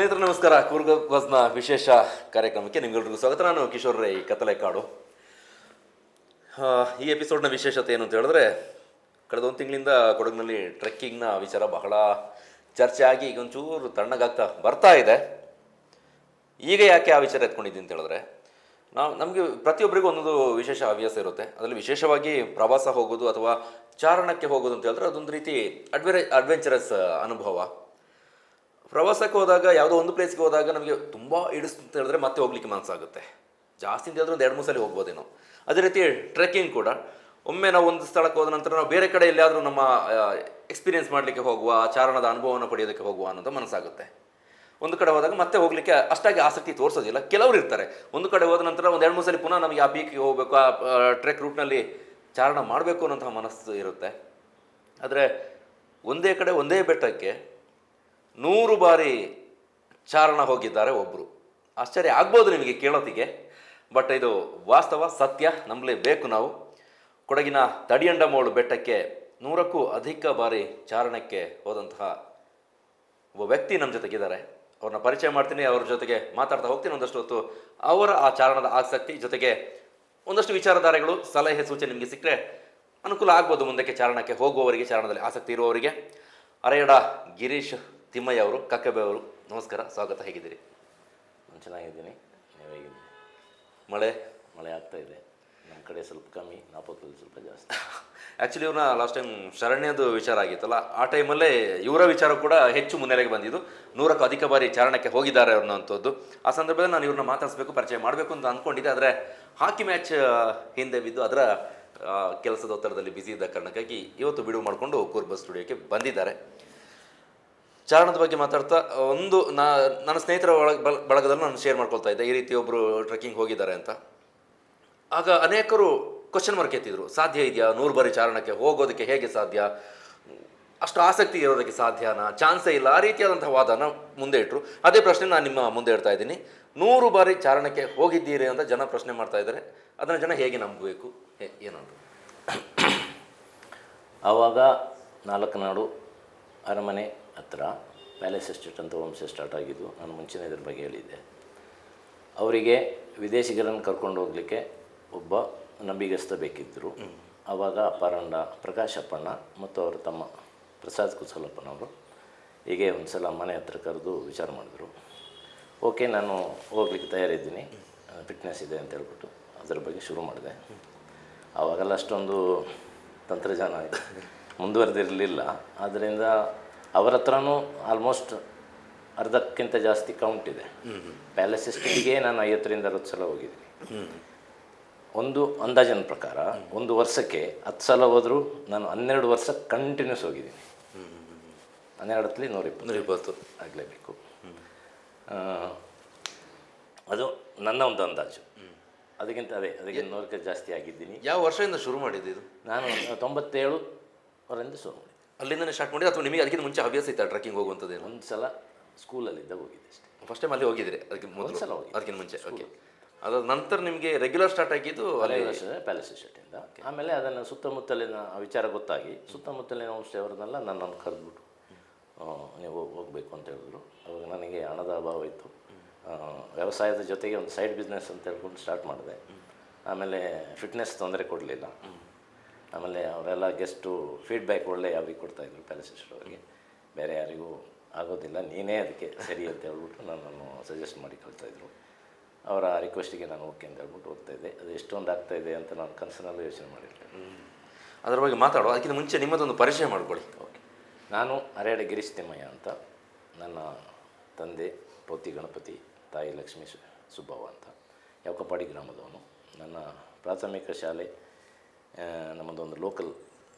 ಸ್ನೇಹಿತರು ನಮಸ್ಕಾರ. ಕೂರ್ಗ ಬಸ್ನ ವಿಶೇಷ ಕಾರ್ಯಕ್ರಮಕ್ಕೆ ನಿಮ್ಗೆಲ್ರಿಗೂ ಸ್ವಾಗತ. ನಾನು ಕಿಶೋರ್ ರೈ, ಕತ್ತಲೆ ಕಾಡು. ಈ ಎಪಿಸೋಡ್ನ ವಿಶೇಷತೆ ಏನು ಅಂತ ಹೇಳಿದ್ರೆ, ಕಳೆದ ಒಂದು ತಿಂಗಳಿಂದ ಕೊಡಗಿನಲ್ಲಿ ಟ್ರೆಕ್ಕಿಂಗ್ನ ವಿಚಾರ ಬಹಳ ಚರ್ಚೆ ಆಗಿ ಈಗ ಒಂಚೂರು ತಣ್ಣಗಾಗ್ತಾ ಬರ್ತಾ ಇದೆ. ಈಗ ಯಾಕೆ ಆ ವಿಚಾರ ಎತ್ಕೊಂಡಿದ್ದೀನಿ ಅಂತ ಹೇಳಿದ್ರೆ, ನಮಗೆ ಪ್ರತಿಯೊಬ್ಬರಿಗೂ ಒಂದೊಂದು ವಿಶೇಷ ಹವ್ಯಾಸ ಇರುತ್ತೆ. ಅದರಲ್ಲಿ ವಿಶೇಷವಾಗಿ ಪ್ರವಾಸ ಹೋಗೋದು ಅಥವಾ ಚಾರಣಕ್ಕೆ ಹೋಗೋದು ಅಂತ ಹೇಳಿದ್ರೆ ಅದೊಂದು ರೀತಿ ಅಡ್ವೆಂಚರಸ್ ಅನುಭವ. ಪ್ರವಾಸಕ್ಕೆ ಹೋದಾಗ ಯಾವುದೋ ಒಂದು ಪ್ಲೇಸ್ಗೆ ಹೋದಾಗ ನಮಗೆ ತುಂಬ ಇಡಿಸ್ತು ಅಂತ ಹೇಳಿದ್ರೆ ಮತ್ತೆ ಹೋಗ್ಲಿಕ್ಕೆ ಮನಸ್ಸಾಗುತ್ತೆ. ಜಾಸ್ತಿ ಅಂತ ಹೇಳಿದ್ರೆ ಒಂದು 2-3 ಸಲ ಹೋಗ್ಬೋದೇನೋ. ಅದೇ ರೀತಿ ಟ್ರೆಕ್ಕಿಂಗ್ ಕೂಡ, ಒಮ್ಮೆ ನಾವು ಒಂದು ಸ್ಥಳಕ್ಕೆ ಹೋದ ನಂತರ ನಾವು ಬೇರೆ ಕಡೆ ಎಲ್ಲಿಯಾದರೂ ನಮ್ಮ ಎಕ್ಸ್ಪೀರಿಯೆನ್ಸ್ ಮಾಡಲಿಕ್ಕೆ ಹೋಗುವ, ಚಾರಣದ ಅನುಭವವನ್ನು ಪಡೆಯೋದಕ್ಕೆ ಹೋಗುವ ಅನ್ನೋದು ಮನಸ್ಸಾಗುತ್ತೆ. ಒಂದು ಕಡೆ ಹೋದಾಗ ಮತ್ತೆ ಹೋಗಲಿಕ್ಕೆ ಅಷ್ಟಾಗಿ ಆಸಕ್ತಿ ತೋರಿಸೋದಿಲ್ಲ. ಕೆಲವರು ಇರ್ತಾರೆ, ಒಂದು ಕಡೆ ಹೋದ ನಂತರ ಒಂದು 2-3 ಸಲ ಪುನಃ ನಮಗೆ ಆ ಪೀಕಿಗೆ ಹೋಗಬೇಕು, ಆ ಟ್ರೆಕ್ ರೂಟ್ನಲ್ಲಿ ಚಾರಣ ಮಾಡಬೇಕು ಅನ್ನೋಂತಹ ಮನಸ್ಸು ಇರುತ್ತೆ. ಆದರೆ ಒಂದೇ ಕಡೆ ಒಂದೇ ಬೆಟ್ಟಕ್ಕೆ 100 ಬಾರಿ ಚಾರಣ ಹೋಗಿದ್ದಾರೆ ಒಬ್ಬರು. ಆಶ್ಚರ್ಯ ಆಗ್ಬೋದು ನಿಮಗೆ ಕೇಳೋತಿಗೆ, ಬಟ್ ಇದು ವಾಸ್ತವ, ಸತ್ಯ, ನಂಬಲೇಬೇಕು ನಾವು. ಕೊಡಗಿನ ತಡಿಯಂಡಮೋಳು ಬೆಟ್ಟಕ್ಕೆ 100ಕ್ಕೂ ಅಧಿಕ ಬಾರಿ ಚಾರಣಕ್ಕೆ ಹೋದಂತಹ ಒಬ್ಬ ವ್ಯಕ್ತಿ ನಮ್ಮ ಜೊತೆಗಿದ್ದಾರೆ. ಅವ್ರನ್ನ ಪರಿಚಯ ಮಾಡ್ತೀನಿ, ಅವ್ರ ಜೊತೆಗೆ ಮಾತಾಡ್ತಾ ಹೋಗ್ತೀನಿ ಒಂದಷ್ಟು ಹೊತ್ತು. ಅವರ ಆ ಚಾರಣದ ಆಸಕ್ತಿ ಜೊತೆಗೆ ಒಂದಷ್ಟು ವಿಚಾರಧಾರೆಗಳು, ಸಲಹೆ ಸೂಚನೆ ನಿಮಗೆ ಸಿಕ್ಕರೆ ಅನುಕೂಲ ಆಗ್ಬೋದು ಮುಂದಕ್ಕೆ ಚಾರಣಕ್ಕೆ ಹೋಗುವವರಿಗೆ, ಚಾರಣದಲ್ಲಿ ಆಸಕ್ತಿ ಇರುವವರಿಗೆ. ಅರೆಯಡ ಗಿರೀಶ್ ತಿಮ್ಮಯ್ಯ ಅವರು, ಕಕ್ಕಬ್ಬೆ ಅವರು, ನಮಸ್ಕಾರ, ಸ್ವಾಗತ. ಹೇಗಿದ್ದೀರಿ? ನಾನು ಚೆನ್ನಾಗಿದ್ದೀನಿ, ನೀವು ಹೇಗಿದ್ದೀನಿ? ಮಳೆ ಆಗ್ತಾ ಇದೆ ನಮ್ಮ ಕಡೆ, ಸ್ವಲ್ಪ ಕಮ್ಮಿ, ನಾಪೋತಲ್ಲಿ ಸ್ವಲ್ಪ ಜಾಸ್ತಿ. ಆ್ಯಕ್ಚುಲಿ ಇವ್ರನ್ನ ಲಾಸ್ಟ್ ಟೈಮ್ ಶರಣ್ಯದು ವಿಚಾರ ಆಗಿತ್ತಲ್ಲ, ಆ ಟೈಮಲ್ಲೇ ಇವರ ವಿಚಾರ ಕೂಡ ಹೆಚ್ಚು ಮುನ್ನೆಲೆಗೆ ಬಂದಿದ್ದು. 100ಕ್ಕೂ ಅಧಿಕ ಬಾರಿ ಚಾರಣಕ್ಕೆ ಹೋಗಿದ್ದಾರೆ ಅನ್ನೋಂಥದ್ದು. ಆ ಸಂದರ್ಭದಲ್ಲಿ ನಾನು ಇವ್ರನ್ನ ಮಾತಾಡಿಸ್ಬೇಕು, ಪರಿಚಯ ಮಾಡಬೇಕು ಅಂತ ಅಂದ್ಕೊಂಡಿದ್ದೆ. ಆದರೆ ಹಾಕಿ ಮ್ಯಾಚ್ ಹಿಂದೆ ಬಿದ್ದು ಅದರ ಕೆಲಸದ ಒತ್ತಡದಲ್ಲಿ ಬ್ಯುಸಿ ಇದ್ದ ಕಾರಣಕ್ಕಾಗಿ ಇವತ್ತು ಬಿಡುವು ಮಾಡಿಕೊಂಡು ಕೂರ್ಬ ಸ್ಟುಡಿಯೋಕ್ಕೆ ಬಂದಿದ್ದಾರೆ. ಚಾರಣದ ಬಗ್ಗೆ ಮಾತಾಡ್ತಾ ನನ್ನ ಸ್ನೇಹಿತರ ಬಳಗದಲ್ಲಿ ನಾನು ಶೇರ್ ಮಾಡ್ಕೊಳ್ತಾ ಇದ್ದೆ, ಈ ರೀತಿ ಒಬ್ಬರು ಟ್ರೆಕ್ಕಿಂಗ್ ಹೋಗಿದ್ದಾರೆ ಅಂತ. ಆಗ ಅನೇಕರು ಕ್ವಶನ್ ಮಾರ್ಕ್ ಎತ್ತಿದ್ರು, ಸಾಧ್ಯ ಇದೆಯಾ 100 ಬಾರಿ ಚಾರಣಕ್ಕೆ ಹೋಗೋದಕ್ಕೆ? ಹೇಗೆ ಸಾಧ್ಯ? ಅಷ್ಟು ಆಸಕ್ತಿ ಇರೋದಕ್ಕೆ ಸಾಧ್ಯನಾ? ಚಾನ್ಸೇ ಇಲ್ಲ. ಆ ರೀತಿಯಾದಂಥ ವಾದನ ಮುಂದೆ ಇಟ್ಟರು. ಅದೇ ಪ್ರಶ್ನೆ ನಾನು ನಿಮ್ಮ ಮುಂದೆ ಇಡ್ತಾ ಇದ್ದೀನಿ. 100 ಬಾರಿ ಚಾರಣಕ್ಕೆ ಹೋಗಿದ್ದೀರಿ ಅಂತ ಜನ ಪ್ರಶ್ನೆ ಮಾಡ್ತಾ ಇದ್ದಾರೆ. ಅದನ್ನು ಜನ ಹೇಗೆ ನಂಬಬೇಕು, ಏನಂತ? ಆವಾಗ ನಾಲ್ಕನಾಡು ಅರಮನೆ ಹತ್ರ ಪ್ಯಾಲೇಸ್ ಎಸ್ಟೇಟ್ ಅಂತ ಹೋಮ್ಸ್ಟೇ ಸ್ಟಾರ್ಟ್ ಆಗಿದ್ದು. ನಾನು ಮುಂಚಿನ ಇದ್ರ ಬಗ್ಗೆ ಹೇಳಿದ್ದೆ. ಅವರಿಗೆ ವಿದೇಶಿಗರನ್ನು ಕರ್ಕೊಂಡು ಹೋಗಲಿಕ್ಕೆ ಒಬ್ಬ ನಂಬಿಗಸ್ತ ಬೇಕಿದ್ದರು. ಆವಾಗ ಪರಂಡ ಪ್ರಕಾಶ್ ಅಪ್ಪಣ್ಣ ಮತ್ತು ಅವರ ತಮ್ಮ ಪ್ರಸಾದ್ ಕುಸಲಪ್ಪನವರು ಹೀಗೆ ಒಂದು ಸಲ ಮನೆ ಹತ್ರ ಕರೆದು ವಿಚಾರ ಮಾಡಿದ್ರು. ಓಕೆ, ನಾನು ಹೋಗ್ಲಿಕ್ಕೆ ತಯಾರಿದ್ದೀನಿ, ಫಿಟ್ನೆಸ್ ಇದೆ ಅಂತ ಹೇಳ್ಬಿಟ್ಟು ಅದರ ಬಗ್ಗೆ ಶುರು ಮಾಡಿದೆ. ಆವಾಗೆಲ್ಲ ಅಷ್ಟೊಂದು ತಂತ್ರಜ್ಞಾನ ಮುಂದುವರೆದಿರಲಿಲ್ಲ. ಆದ್ದರಿಂದ ಅವರ ಹತ್ರನೂ ಆಲ್ಮೋಸ್ಟ್ ಅರ್ಧಕ್ಕಿಂತ ಜಾಸ್ತಿ ಕೌಂಟ್ ಇದೆ. ಪ್ಯಾಲೇಸ್ ಎಸ್ಟೇಟಿಗೆ ನಾನು 50-60 ಸಲ ಹೋಗಿದ್ದೀನಿ. ಒಂದು ಅಂದಾಜಿನ ಪ್ರಕಾರ ಒಂದು ವರ್ಷಕ್ಕೆ 10 ಸಲ ಹೋದರೂ ನಾನು 12 ವರ್ಷ ಕಂಟಿನ್ಯೂಸ್ ಹೋಗಿದ್ದೀನಿ. 12ರಲ್ಲಿ 120 ಆಗಲೇಬೇಕು. ಅದು ನನ್ನ ಒಂದು ಅಂದಾಜು. ಅದಕ್ಕಿಂತ ಅದಕ್ಕೆ 100ಕ್ಕೆ ಜಾಸ್ತಿ ಆಗಿದ್ದೀನಿ. ಯಾವ ವರ್ಷದಿಂದ ಶುರು ಮಾಡಿದ್ದು ಇದು? ನಾನು 97 ಶುರು ಮಾಡಿದ್ದೆ. ಅಲ್ಲಿಂದನೇ ಸ್ಟಾರ್ಟ್ ಮಾಡಿದೆ ಅಥವಾ ನಿಮಗೆ ಅದಕ್ಕಿಂತ ಮುಂಚೆ ಹವ್ಯಾಸ ಇತ್ತು ಟ್ರೆಕ್ಕಿಂಗ್ ಹೋಗುವಂಥದ್ದು? ಒಂದು ಸಲ ಸ್ಕೂಲಲ್ಲಿದ್ದಾಗ ಹೋಗಿದ್ದೆ ಅಷ್ಟೇ. ಫಸ್ಟ್ ಟೈಮ್ ಅಲ್ಲಿ ಹೋಗಿದ್ರಿ? ಅದಕ್ಕೆ ಮೊದಲು ಸಲ ಹೋಗಿ, ಅದಕ್ಕಿಂತ ಮುಂಚೆ. ಓಕೆ. ಅದಾದ ನಂತರ ನಿಮಗೆ ರೆಗ್ಯುಲರ್ ಸ್ಟಾರ್ಟ್ ಆಗಿದ್ದು ಪ್ಯಾಲೇಸ್ ಎಸ್ಟೇಟಿಂದ. ಆಮೇಲೆ ಅದನ್ನು ಸುತ್ತಮುತ್ತಲಿನ ವಿಚಾರ ಗೊತ್ತಾಗಿ ಸುತ್ತಮುತ್ತಲಿನ ಹೋಮ್ಸ್ಟೇ ಅವ್ರನ್ನೆಲ್ಲ ನನ್ನನ್ನು ಕರೆದ್ಬಿಟ್ಟು ನೀವು ಹೋಗಬೇಕು ಅಂತ ಹೇಳಿದ್ರು. ಅವಾಗ ನನಗೆ ಹಣದ ಅಭಾವ ಇತ್ತು. ವ್ಯವಸಾಯದ ಜೊತೆಗೆ ಒಂದು ಸೈಡ್ ಬಿಸ್ನೆಸ್ ಅಂತ ಹೇಳ್ಕೊಂಡು ಸ್ಟಾರ್ಟ್ ಮಾಡಿದೆ. ಆಮೇಲೆ ಫಿಟ್ನೆಸ್ ತೊಂದರೆ ಕೊಡಲಿಲ್ಲ. ಆಮೇಲೆ ಅವರೆಲ್ಲ ಗೆಸ್ಟು ಫೀಡ್ಬ್ಯಾಕ್ ಒಳ್ಳೆ ಯಾರಿಗೆ ಕೊಡ್ತಾಯಿದ್ರು ಪ್ಯಾಲೇಸ್ ಎಸ್ಟೇಟ್ ಅವರಿಗೆ, ಬೇರೆ ಯಾರಿಗೂ ಆಗೋದಿಲ್ಲ, ನೀನೇ ಅದಕ್ಕೆ ಸರಿ ಅಂತ ಹೇಳ್ಬಿಟ್ಟು ನನ್ನನ್ನು ಸಜೆಸ್ಟ್ ಮಾಡಿ ಕಳ್ತಾಯಿದ್ರು. ಅವರ ರಿಕ್ವೆಸ್ಟಿಗೆ ನಾನು ಓಕೆ ಅಂತ ಹೇಳ್ಬಿಟ್ಟು ಹೋಗ್ತಾಯಿದ್ದೆ. ಅದು ಎಷ್ಟೊಂದು ಆಗ್ತಾಯಿದೆ ಅಂತ ನಾನು ಕನಸಿನಲ್ಲೂ ಯೋಚನೆ ಮಾಡಿರ್ತೇನೆ. ಅದರ ಬಗ್ಗೆ ಮಾತಾಡುವ. ಅದಕ್ಕಿಂತ ಮುಂಚೆ ನಿಮ್ಮದೊಂದು ಪರಿಚಯ ಮಾಡ್ಕೊಳ್ಳಿ. ಓಕೆ. ನಾನು ಅರೆಯಡ ಗಿರೀಶ್ ತಿಮ್ಮಯ್ಯ ಅಂತ. ನನ್ನ ತಂದೆ ಪೌತಿ ಗಣಪತಿ, ತಾಯಿ ಲಕ್ಷ್ಮೀ ಸುಬ್ಬವ್ವ ಅಂತ, ಯಾವಕಪಾಡಿ ಗ್ರಾಮದವನು. ನನ್ನ ಪ್ರಾಥಮಿಕ ಶಾಲೆ ನಮ್ಮದೊಂದು ಲೋಕಲ್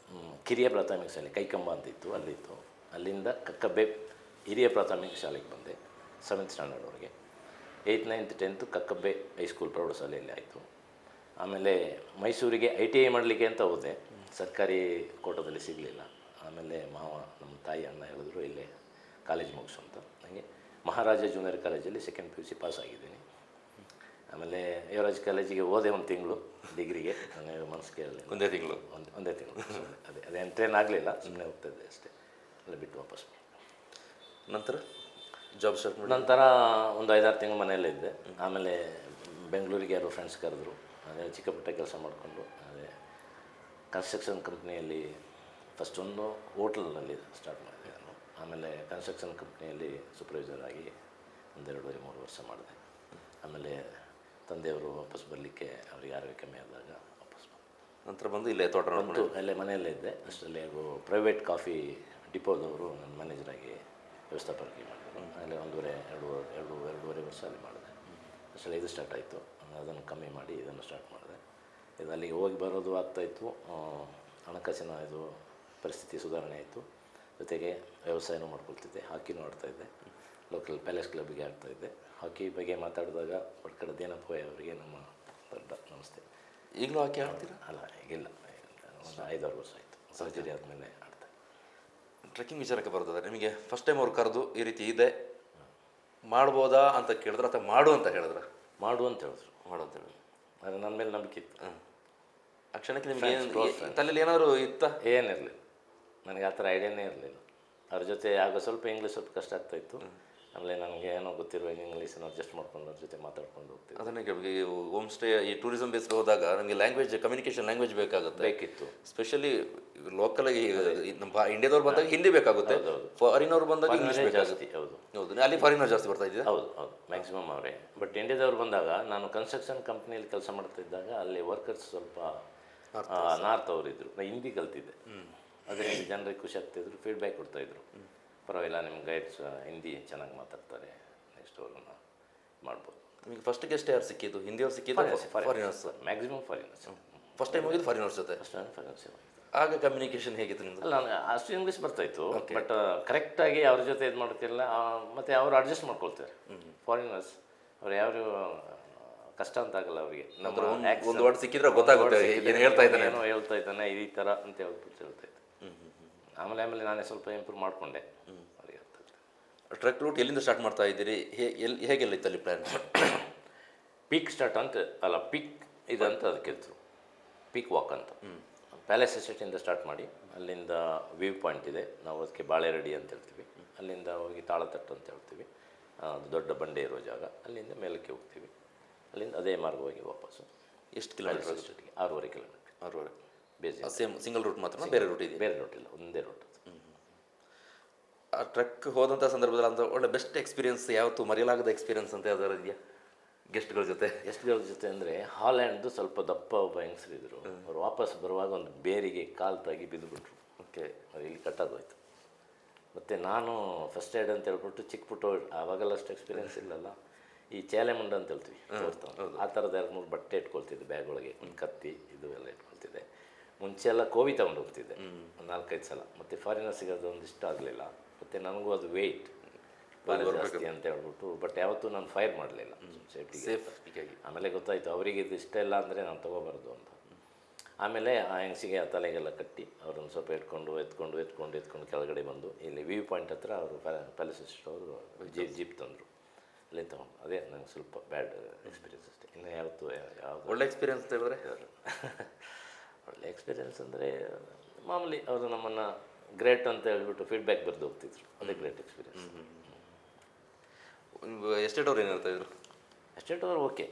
ಕಿರಿಯ ಪ್ರಾಥಮಿಕ ಶಾಲೆ ಕೈಕಂಬ ಅಂತ ಇತ್ತು, ಅಲ್ಲಿತ್ತು. ಅಲ್ಲಿಂದ ಕಕ್ಕಬ್ಬೆ ಹಿರಿಯ ಪ್ರಾಥಮಿಕ ಶಾಲೆಗೆ ಬಂದೆ 7th ಸ್ಟ್ಯಾಂಡರ್ಡ್ವರೆಗೆ. 8th, 9th, 10th Kakkabbe high school ಪ್ರೌಢಶಾಲೆಯಲ್ಲಿ ಆಯಿತು. ಆಮೇಲೆ ಮೈಸೂರಿಗೆ ITI ಮಾಡಲಿಕ್ಕೆ ಅಂತ ಹೋದೆ. ಸರ್ಕಾರಿ ಕೋಟದಲ್ಲಿ ಸಿಗಲಿಲ್ಲ. ಆಮೇಲೆ ನಮ್ಮ ತಾಯಿ ಅಣ್ಣ ಹೇಳಿದ್ರು ಇಲ್ಲೇ ಕಾಲೇಜ್ ಮುಗಿಸು ಅಂತ. ನನಗೆ ಮಹಾರಾಜ ಜೂನಿಯರ್ ಕಾಲೇಜಲ್ಲಿ 2nd PUC ಪಾಸ್ ಆಗಿದ್ದೀನಿ. ಆಮೇಲೆ ಯುವರಾಜ್ ಕಾಲೇಜಿಗೆ ಹೋದೆ 1 ತಿಂಗಳು ಡಿಗ್ರಿಗೆ. ನನಗೆ ಮನಸ್ಸು ಕೇಳಲಿಲ್ಲ. ಒಂದೇ ತಿಂಗಳು ಅದೇನು ಟ್ರೈನ್ ಆಗಲಿಲ್ಲ, ಸುಮ್ಮನೆ ಹೋಗ್ತಾಯಿದ್ದೆ ಅಷ್ಟೇ. ಅಲ್ಲ ಬಿಟ್ಟು ವಾಪಸ್ ನಂತರ ಜಾಬ್ ಸ್ಟಾರ್ಟ್ ಮಾಡಿ ನಂತರ ಒಂದು 5-6 ತಿಂಗಳು ಮನೆಯಲ್ಲೇ ಇದ್ದೆ. ಆಮೇಲೆ ಬೆಂಗಳೂರಿಗೆ ಯಾರೋ ಫ್ರೆಂಡ್ಸ್ ಕರೆದ್ರು. ಅದೇ ಚಿಕ್ಕ ಪುಟ್ಟ ಕೆಲಸ ಮಾಡಿಕೊಂಡು ಅದೇ ಕನ್ಸ್ಟ್ರಕ್ಷನ್ ಕಂಪ್ನಿಯಲ್ಲಿ ಫಸ್ಟ್ ಒಂದು ಹೋಟೆಲ್ನಲ್ಲಿ ಸ್ಟಾರ್ಟ್ ಮಾಡಿದೆ ನಾನು. ಆಮೇಲೆ ಕನ್ಸ್ಟ್ರಕ್ಷನ್ ಕಂಪ್ನಿಯಲ್ಲಿ ಸೂಪರ್ವೈಸರ್ ಆಗಿ 1-2.5-3 ವರ್ಷ ಮಾಡಿದೆ. ಆಮೇಲೆ ತಂದೆಯವರು ವಾಪಸ್ ಬರಲಿಕ್ಕೆ ಅವರಿಗೆ ಆರೋಗ್ಯ ಕಮ್ಮಿ ಆದಾಗ ವಾಪಸ್ ಬಂದೆ. ನಂತರ ಬಂದು ಇಲ್ಲೇ ತೋಟ ನೋಡ್ಕೊಂಡು ಅಲ್ಲೇ ಮನೆಯಲ್ಲೇ ಇದ್ದೆ. ಅಷ್ಟರಲ್ಲಿ ಅವರು ಪ್ರೈವೇಟ್ ಕಾಫಿ ಡಿಪೋದವರು ನನ್ನ ಮ್ಯಾನೇಜರಾಗಿ ವ್ಯವಸ್ಥಾಪಕರಾಗಿ ಮಾಡಿದ್ರು. ಅಲ್ಲಿ 2.5 ವರ್ಷ ಅಲ್ಲಿ ಮಾಡಿದೆ. ಅಷ್ಟರಲ್ಲಿ ಇದು ಸ್ಟಾರ್ಟ್ ಆಯಿತು. ಅದನ್ನು ಕಮ್ಮಿ ಮಾಡಿ ಇದನ್ನು ಸ್ಟಾರ್ಟ್ ಮಾಡಿದೆ. ಇದು ಅಲ್ಲಿಗೆ ಹೋಗಿ ಬರೋದು ಆಗ್ತಾಯಿತ್ತು. ಹಣಕಾಸಿನ ಇದು ಪರಿಸ್ಥಿತಿ ಸುಧಾರಣೆ ಆಯಿತು. ಜೊತೆಗೆ ವ್ಯವಸಾಯನೂ ಮಾಡ್ಕೊಳ್ತಿದ್ದೆ. ಹಾಕಿನೂ ಆಡ್ತಾಯಿದ್ದೆ. Local palace ಕ್ಲಬ್ಗೆ ಆಡ್ತಾಯಿದ್ದೆ. ಹಾಕಿ ಬಗ್ಗೆ ಮಾತಾಡಿದಾಗ ಒಡ್ಕಡೆ ದೇನಪ್ಪಯ್ಯ ಅವರಿಗೆ ನಮ್ಮ ದೊಡ್ಡ ನಮಸ್ತೆ. ಈಗಲೂ ಹಾಕಿ ಆಡ್ತೀರಾ? ಅಲ್ಲ, ಈಗಿಲ್ಲ, ಒಂದು 5-6 ವರ್ಷ ಆಯಿತು. ಸರ್ಜರಿ ಆದಮೇಲೆ ಆಡ್ತಾ. ಟ್ರೆಕ್ಕಿಂಗ್ ವಿಚಾರಕ್ಕೆ ಬರ್ತದೆ. ನಿಮಗೆ ಫಸ್ಟ್ ಟೈಮ್ ಅವ್ರು ಕರೆದು ಈ ರೀತಿ ಇದೆ ಮಾಡ್ಬೋದಾ ಅಂತ ಕೇಳಿದ್ರೆ ಅಥವಾ ಮಾಡು ಅಂತ ಹೇಳಿದ್ರೆ? ಮಾಡು ಅಂತ ಹೇಳಿದ್ರು. ಮಾಡು ಅಂತ ಹೇಳಿದ್ರು. ಆದರೆ ನನ್ನ ಮೇಲೆ ನಂಬಿಕೆ ಇತ್ತು. ಆ ಕ್ಷಣಕ್ಕೆ ನಿಮಗೆ ತಲೆಯಲ್ಲಿ ಏನಾದರೂ ಇತ್ತ? ಏನಿರಲಿಲ್ಲ, ನನಗೆ ಆ ಥರ ಐಡಿಯಾನೇ ಇರಲಿಲ್ಲ. ಅವ್ರ ಜೊತೆ ಆಗ ಸ್ವಲ್ಪ ಇಂಗ್ಲೀಷ್ ಸ್ವಲ್ಪ ಕಷ್ಟ ಆಗ್ತಾಯಿತ್ತು. ಆಮೇಲೆ ನನಗೆ ಏನೋ ಗೊತ್ತಿರುವ ಇಂಗ್ಲೀಷನ್ನು ಅಡ್ಜಸ್ಟ್ ಮಾಡ್ಕೊಂಡು ಅವ್ರ ಜೊತೆ ಮಾತಾಡ್ಕೊಂಡು ಹೋಗ್ತೀವಿ. ಅದನ್ನೇ ಕೇಳಿ ಹೋಮ್ ಸ್ಟೇ ಈ ಟೂರಿಸಮ್ ಬೇಸ್ಡ್ ಹೋದಾಗ ನಮಗೆ ಲ್ಯಾಂಗ್ವೇಜ್ ಕಮ್ಯುನಿಕೇಷನ್ ಲ್ಯಾಂಗ್ವೇಜ್ ಬೇಕಿತ್ತು. ಸ್ಪೆಷಲಿ ಲೋಕಲಾಗಿ ನಮ್ಮ ಇಂಡಿಯಾದವ್ರು ಬಂದಾಗ ಹಿಂದಿ ಬೇಕಾಗುತ್ತೆ, ಫಾರಿನವ್ರು ಬಂದಾಗ ಇಂಗ್ಲೀಷ್ ಜಾಸ್ತಿ. ಹೌದು, ಅಲ್ಲಿ ಫಾರಿನರ್ ಜಾಸ್ತಿ ಬರ್ತಾ ಇದ್ದೆ. ಹೌದು ಮ್ಯಾಕ್ಸಿಮಮ್ ಅವರೇ. ಬಟ್ ಇಂಡಿಯಾದವ್ರು ಬಂದಾಗ ನಾನು ಕನ್ಸ್ಟ್ರಕ್ಷನ್ ಕಂಪ್ನಿಯಲ್ಲಿ ಕೆಲಸ ಮಾಡ್ತಿದ್ದಾಗ ಅಲ್ಲಿ ವರ್ಕರ್ಸ್ ಸ್ವಲ್ಪ ನಾರ್ತ್ ಅವರಿದ್ದರು. ನಾನು ಹಿಂದಿ ಕಲ್ತಿದ್ದೆ. ಅದರಿಂದ ಜನರಿಗೆ ಖುಷಿ ಆಗ್ತಾಯಿದ್ರು, ಫೀಡ್ಬ್ಯಾಕ್ ಕೊಡ್ತಾಯಿದ್ರು. ಪರವಾಗಿಲ್ಲ, ನಿಮ್ಮ ಗೈಡ್ಸ್ ಹಿಂದಿ ಚೆನ್ನಾಗಿ ಮಾತಾಡ್ತಾರೆ, ನೆಕ್ಸ್ಟ್ ಅವ್ರನ್ನ ಮಾಡ್ಬೋದು. ನಿಮಗೆ ಫಸ್ಟ್ ಗೆಸ್ಟ್ ಯಾರು ಸಿಕ್ಕಿದ್ದು? ಹಿಂದಿಯವ್ರು ಸಿಕ್ಕಿದ್ದು? Foreigners maximum foreigners. First time ಹೋಗಿದ್ದು ಫಾರಿನರ್ಸ್ ಜೊತೆ? First time foreigners. ಆಗ ಕಮ್ಯುನಿಕೇಷನ್ ಹೇಗಿತ್ತು ನಿಮ್ಮದು? ಅಲ್ಲ, ನನಗೆ ಅಷ್ಟು ಇಂಗ್ಲೀಷ್ ಬರ್ತಾಯಿತ್ತು. ಬಟ್ ಕರೆಕ್ಟಾಗಿ ಅವ್ರ ಜೊತೆ ಇದು ಮಾಡ್ತಿರಲಿಲ್ಲ. ಮತ್ತು ಅವರು ಅಡ್ಜಸ್ಟ್ ಮಾಡ್ಕೊಳ್ತಾರೆ ಫಾರಿನರ್ಸ್. ಅವ್ರು ಯಾವ ಕಷ್ಟ ಅಂತ ಆಗಲ್ಲ ಅವರಿಗೆ. ಒಂದು ವರ್ಡ್ ಸಿಕ್ಕಿದ್ರೆ ಗೊತ್ತಾಗುತ್ತೆ ಏನು ಹೇಳ್ತಾ ಇದ್ದಾನೆ, ಏನೋ ಹೇಳ್ತಾ ಇದ್ದಾನೆ ಈ ಥರ ಅಂತ ಹೇಳ್ಬಿಟ್ಟು ಹೇಳ್ತಾಯಿದ್ದೆ. ಆಮೇಲೆ ನಾನೇ ಸ್ವಲ್ಪ ಇಂಪ್ರೂವ್ ಮಾಡಿಕೊಂಡೆ. ಅವರಿಗೆ ಟ್ರೆಕ್ ರೂಟ್ ಎಲ್ಲಿಂದ ಸ್ಟಾರ್ಟ್ ಮಾಡ್ತಾ ಇದ್ದೀರಿ? ಹೇಗೆಲ್ಲ ಇತ್ತು ಅಲ್ಲಿ ಪ್ಲ್ಯಾನ್? ಪೀಕ್ ಸ್ಟಾರ್ಟ್ ಅಂತ ಅಲ್ಲ, ಪೀಕ್ ಇದಂತ ಅದಕ್ಕೆ ಹೇಳ್ತು, ಪೀಕ್ ವಾಕ್ ಅಂತ. ಪ್ಯಾಲೇಸ್ ಎಸ್ಟೇಟಿಂದ ಸ್ಟಾರ್ಟ್ ಮಾಡಿ ಅಲ್ಲಿಂದ ವ್ಯೂ ಪಾಯಿಂಟ್ ಇದೆ, ನಾವು ಅದಕ್ಕೆ ಬಾಳೆರಡಿ ಅಂತ ಹೇಳ್ತೀವಿ. ಅಲ್ಲಿಂದ ಹೋಗಿ ತಾಳತಟ್ಟು ಅಂತ ಹೇಳ್ತೀವಿ, ಅದು ದೊಡ್ಡ ಬಂಡೆ ಇರೋ ಜಾಗ. ಅಲ್ಲಿಂದ ಮೇಲಕ್ಕೆ ಹೋಗ್ತೀವಿ. ಅಲ್ಲಿಂದ ಅದೇ ಮಾರ್ಗವಾಗಿ ವಾಪಸ್ಸು. ಎಷ್ಟು kilometre? 6.5 kilometre. 6.5. Base same single route ಮಾತ್ರ? ಬೇರೆ ರೂಟ್ ಇದೆ? ಬೇರೆ ರೂಟ್ ಇಲ್ಲ, ಒಂದೇ ರೂಟ್. ಆ ಟ್ರೆಕ್ ಹೋದಂಥ ಸಂದರ್ಭದಲ್ಲಿ ಅಂತ ಒಳ್ಳೆ ಬೆಸ್ಟ್ ಎಕ್ಸ್ಪೀರಿಯನ್ಸ್ ಯಾವತ್ತು ಮರೆಯಲಾಗದ ಎಕ್ಸ್ಪೀರಿಯನ್ಸ್ ಅಂತ ಯಾವ್ದಾರು ಇದೆಯಾ ಗೆಸ್ಟ್ಗಳ ಜೊತೆ? ಅಂದರೆ ಹಾಲ್ಯಾಂಡ್ದು ಸ್ವಲ್ಪ ದಪ್ಪ ಒಬ್ಬ ಹೆಂಗಸರಿದ್ರು. ಅವ್ರು ವಾಪಸ್ ಬರುವಾಗ ಒಂದು ಬೇರಿಗೆ ಕಾಲು ತಾಗಿ ಬಿದ್ದುಬಿಟ್ರು. ಓಕೆ, ಅದು ಇಲ್ಲಿ ಕಟ್ಟೋದೋಯ್ತು. ಮತ್ತು ನಾನು ಫಸ್ಟ್ ಏಡ್ ಅಂತ ಹೇಳ್ಬಿಟ್ಟು ಚಿಕ್ಕ ಪುಟ್ಟು, ಆವಾಗೆಲ್ಲ ಅಷ್ಟು ಎಕ್ಸ್ಪೀರಿಯನ್ಸ್ ಇಲ್ಲಲ್ಲ, ಈ ಚೇಲೆಮುಂಡ ಅಂತ ಹೇಳ್ತೀವಿ, ಆ ಥರದ 2-3 ಬಟ್ಟೆ ಇಟ್ಕೊಳ್ತಿದ್ದೆ ಬ್ಯಾಗ್ ಒಳಗೆ. ಒಂದು ಕತ್ತಿ ಇದು ಎಲ್ಲ ಇಟ್ಕೊಳ್ತಿದ್ದೆ. ಮುಂಚೆ ಎಲ್ಲ ಕೋವಿ ತಗೊಂಡು ಹೋಗ್ತಿದ್ದೆ ಒಂದು 4-5 ಸಲ. ಮತ್ತು ಫಾರಿನರ್ಸಿಗೆ ಅದು ಒಂದು ಇಷ್ಟ ಆಗಲಿಲ್ಲ. ಮತ್ತು ನನಗೂ ಅದು ವೆಯ್ಟ್ ಜಾಸ್ತಿ ಅಂತ ಹೇಳ್ಬಿಟ್ಟು, ಬಟ್ ಯಾವತ್ತೂ ನಾನು ಫೈರ್ ಮಾಡಲಿಲ್ಲ ಸೇಫ್ಟಿಗೆ. ಆಮೇಲೆ ಗೊತ್ತಾಯಿತು ಅವರಿಗೆ ಇದು ಇಷ್ಟ ಇಲ್ಲ ಅಂದರೆ ನಾನು ತೊಗೋಬಾರ್ದು ಅಂತ. ಆಮೇಲೆ ಆ ಹೆಂಗಸಿಗೆ ಆ ತಲೆಗೆಲ್ಲ ಕಟ್ಟಿ ಅವ್ರನ್ನ ಸ್ವಲ್ಪ ಎತ್ಕೊಂಡು ಕೆಳಗಡೆ ಬಂದು ಇಲ್ಲಿ ವ್ಯೂ ಪಾಯಿಂಟ್ ಹತ್ರ ಅವರು ಪ್ಯಾಲೇಸ್ ಅವರು ಜೀಪ್ ತಂದರು. ಅಲ್ಲೇ ತೊಗೊಂಡು, ಅದೇ ನನಗೆ ಸ್ವಲ್ಪ ಬ್ಯಾಡ್ ಎಕ್ಸ್ಪೀರಿಯನ್ಸ್ ಅಷ್ಟೇ. ಇನ್ನು ಯಾವತ್ತು ಯಾವುದು ಒಳ್ಳೆ ಎಕ್ಸ್ಪೀರಿಯನ್ಸ್ ಅಂತ ಹೇಳಿದ್ರೆ? ಒಳ್ಳೆ ಎಕ್ಸ್ಪೀರಿಯನ್ಸ್ ಅಂದರೆ ಮಾಮೂಲಿ ಅವರು ನಮ್ಮನ್ನು ಗ್ರೇಟ್ ಅಂತ ಹೇಳ್ಬಿಟ್ಟು ಫೀಡ್ಬ್ಯಾಕ್ ಬರೆದು ಹೋಗ್ತಿದ್ರು. ಅದೇ ಗ್ರೇಟ್ ಎಕ್ಸ್ಪೀರಿಯನ್ಸ್. ಎಸ್ಟೇಟ್ ಅವ್ರು ಏನು ಹೇಳ್ತಾಯಿದ್ರು? ಎಸ್ಟೇಟ್ ಅವರು ಓಕೆ,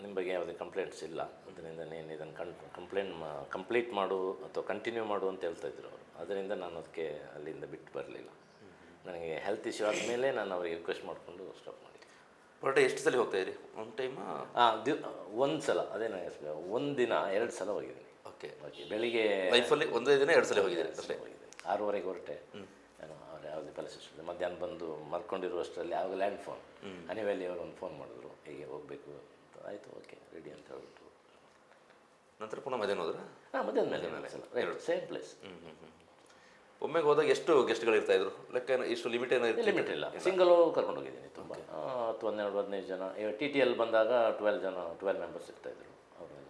ನಿಮ್ಮ ಬಗ್ಗೆ ಯಾವುದೇ ಕಂಪ್ಲೇಂಟ್ಸ್ ಇಲ್ಲ, ಅದರಿಂದ ನೀನು ಇದನ್ನು ಕಂಪ್ಲೀಟ್ ಮಾಡು ಅಥವಾ ಕಂಟಿನ್ಯೂ ಮಾಡು ಅಂತ ಹೇಳ್ತಾಯಿದ್ರು ಅವರು. ಅದರಿಂದ ನಾನು ಅದಕ್ಕೆ ಅಲ್ಲಿಂದ ಬಿಟ್ಟು ಬರಲಿಲ್ಲ. ನನಗೆ ಹೆಲ್ತ್ ಇಶ್ಯೂ ಆದಮೇಲೆ ನಾನು ಅವರಿಗೆ ರಿಕ್ವೆಸ್ಟ್ ಮಾಡಿಕೊಂಡು ಸ್ಟಾಪ್ ಮಾಡಿದ್ದೆ. ಪರ್ ಡೇ ಎಷ್ಟು ಸಲ ಹೋಗ್ತಾಯಿದ್ರಿ? ಒಂದು ಟೈಮ್ ಒಂದು ಸಲ, ಅದೇ ನನಗೆ ಒಂದು ದಿನ 2 ಸಲ ಹೋಗಿದ್ದೀನಿ. ಓಕೆ, ಬೆಳಿಗ್ಗೆ ಲೈಫಲ್ಲಿ ಒಂದೇ ದಿನ 2 ಸಲ ಹೋಗಿದ್ದೀನಿ ಅಷ್ಟೇ. 6:30 ಹೊರಟೆ. ಏನೋ ಅವ್ರು ಯಾವುದೇ ಪ್ಯಾಲೇಸ್ ಎಸ್ಟೇಟ್ ಮಧ್ಯಾಹ್ನ ಬಂದು ಮಲ್ಕೊಂಡಿರುವಷ್ಟರಲ್ಲಿ ಆವಾಗ ಲ್ಯಾಂಡ್ ಫೋನ್ ಹನಿವ್ಯಾಲಿ ಅವರು ಒಂದು ಫೋನ್ ಮಾಡಿದ್ರು, ಹೀಗೆ ಹೋಗಬೇಕು ಅಂತ. ಆಯಿತು, ಓಕೆ ರೆಡಿ ಅಂತ ಹೇಳ್ಬಿಟ್ಟು ನಂತರ ಪುನಃ ಮಧ್ಯಾಹ್ನ ಹೋದ್ರೆ? ಮಧ್ಯಾಹ್ನ ಮೇಲೆ ಸೇಮ್ ಪ್ಲೇಸ್. ಒಮ್ಮೆಗೆ ಹೋದಾಗ ಎಷ್ಟು ಗೆಸ್ಟ್ಗಳು ಇರ್ತಾಯಿದ್ರು? ಲೆಕ್ಕ ಇಷ್ಟು ಲಿಮಿಟ್ ಲಿಮಿಟ್ ಇಲ್ಲ, ಸಿಂಗಲು ಕರ್ಕೊಂಡು ಹೋಗಿದ್ದೀನಿ ತುಂಬ. 10, 12, 15 ಜನ. TTL ಬಂದಾಗ 12 ಮೆಂಬರ್ಸ್ ಸಿಗ್ತಾಯಿದ್ರು. ಅವರೆಲ್ಲ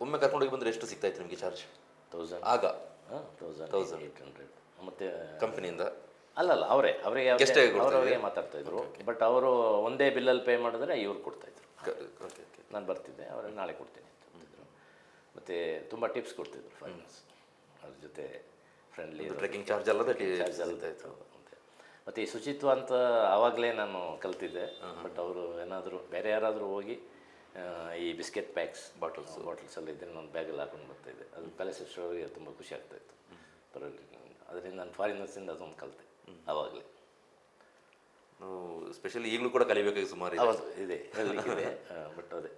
ಒಮ್ಮೆ ಕರ್ಕೊಂಡೋಗಿ ಬಂದರೆ ಎಷ್ಟು ಸಿಗ್ತಾಯಿತ್ತು ನಿಮಗೆ ಚಾರ್ಜ್? 1000 ಆಗ? 1800. ಮತ್ತು ಕಂಪ್ನಿಯಿಂದ ಅಲ್ಲಲ್ಲ, ಅವರಿಗೆ ಮಾತಾಡ್ತಾಯಿದ್ರು. ಬಟ್ ಅವರು ಒಂದೇ ಬಿಲ್ಲಲ್ಲಿ ಪೇ ಮಾಡಿದ್ರೆ ಇವ್ರು ಕೊಡ್ತಾಯಿದ್ರು. ನಾನು ಬರ್ತಿದ್ದೆ, ಅವ್ರಿಗೆ ನಾಳೆ ಕೊಡ್ತೀನಿ ಅಂತ ಅಂತಿದ್ರು. ಮತ್ತು ತುಂಬ ಟಿಪ್ಸ್ ಕೊಡ್ತಿದ್ರು ಫಾರಿನರ್ಸ್. ಅದ್ರ ಜೊತೆ ಫ್ರೆಂಡ್ಲಿ ಟ್ರೆಕ್ಕಿಂಗ್ ಚಾರ್ಜ್ ಅಲ್ಲದೆ ಚಾರ್ಜ್ ಅಲ್ಲದೆ ಇತ್ತು ಅಂತೆ. ಮತ್ತು ಈ ಶುಚಿತ್ವ ಅಂತ ಆವಾಗಲೇ ನಾನು ಕಲ್ತಿದ್ದೆ. ಬಟ್ ಅವರು ಏನಾದರೂ ಬೇರೆ ಯಾರಾದರೂ ಹೋಗಿ ಈ ಬಿಸ್ಕೆಟ್ ಪ್ಯಾಕ್ಸ್ ಬಾಟಲ್ಸಲ್ಲಿ ಇದ್ದರೆ ನಾನು ಬ್ಯಾಗಲ್ಲಿ ಹಾಕೊಂಡು ಬರ್ತಾಯಿದ್ದೆ. ಅದು ಪ್ಯಾಲೇಸ್ ಅವರಿಗೆ ತುಂಬ ಖುಷಿ ಆಗ್ತಾಯಿತ್ತು. ಪರವಾಗಿಲ್ಲ, ಅದರಿಂದ ನಾನು ಫಾರಿನರ್ಸಿಂದ ಅದೊಂದು ಕಲಿತೆ ಆವಾಗಲೇ. ಸ್ಪೆಷಲಿ ಈಗಲೂ ಕೂಡ ಕಲಿಬೇಕಾಗಿ ಸುಮಾರು ಇದೆ. ಹೌದು, ಇದೆ, ಹೇಳಲಿಕ್ಕಿದೆ. ಬಟ್ ಅದೇ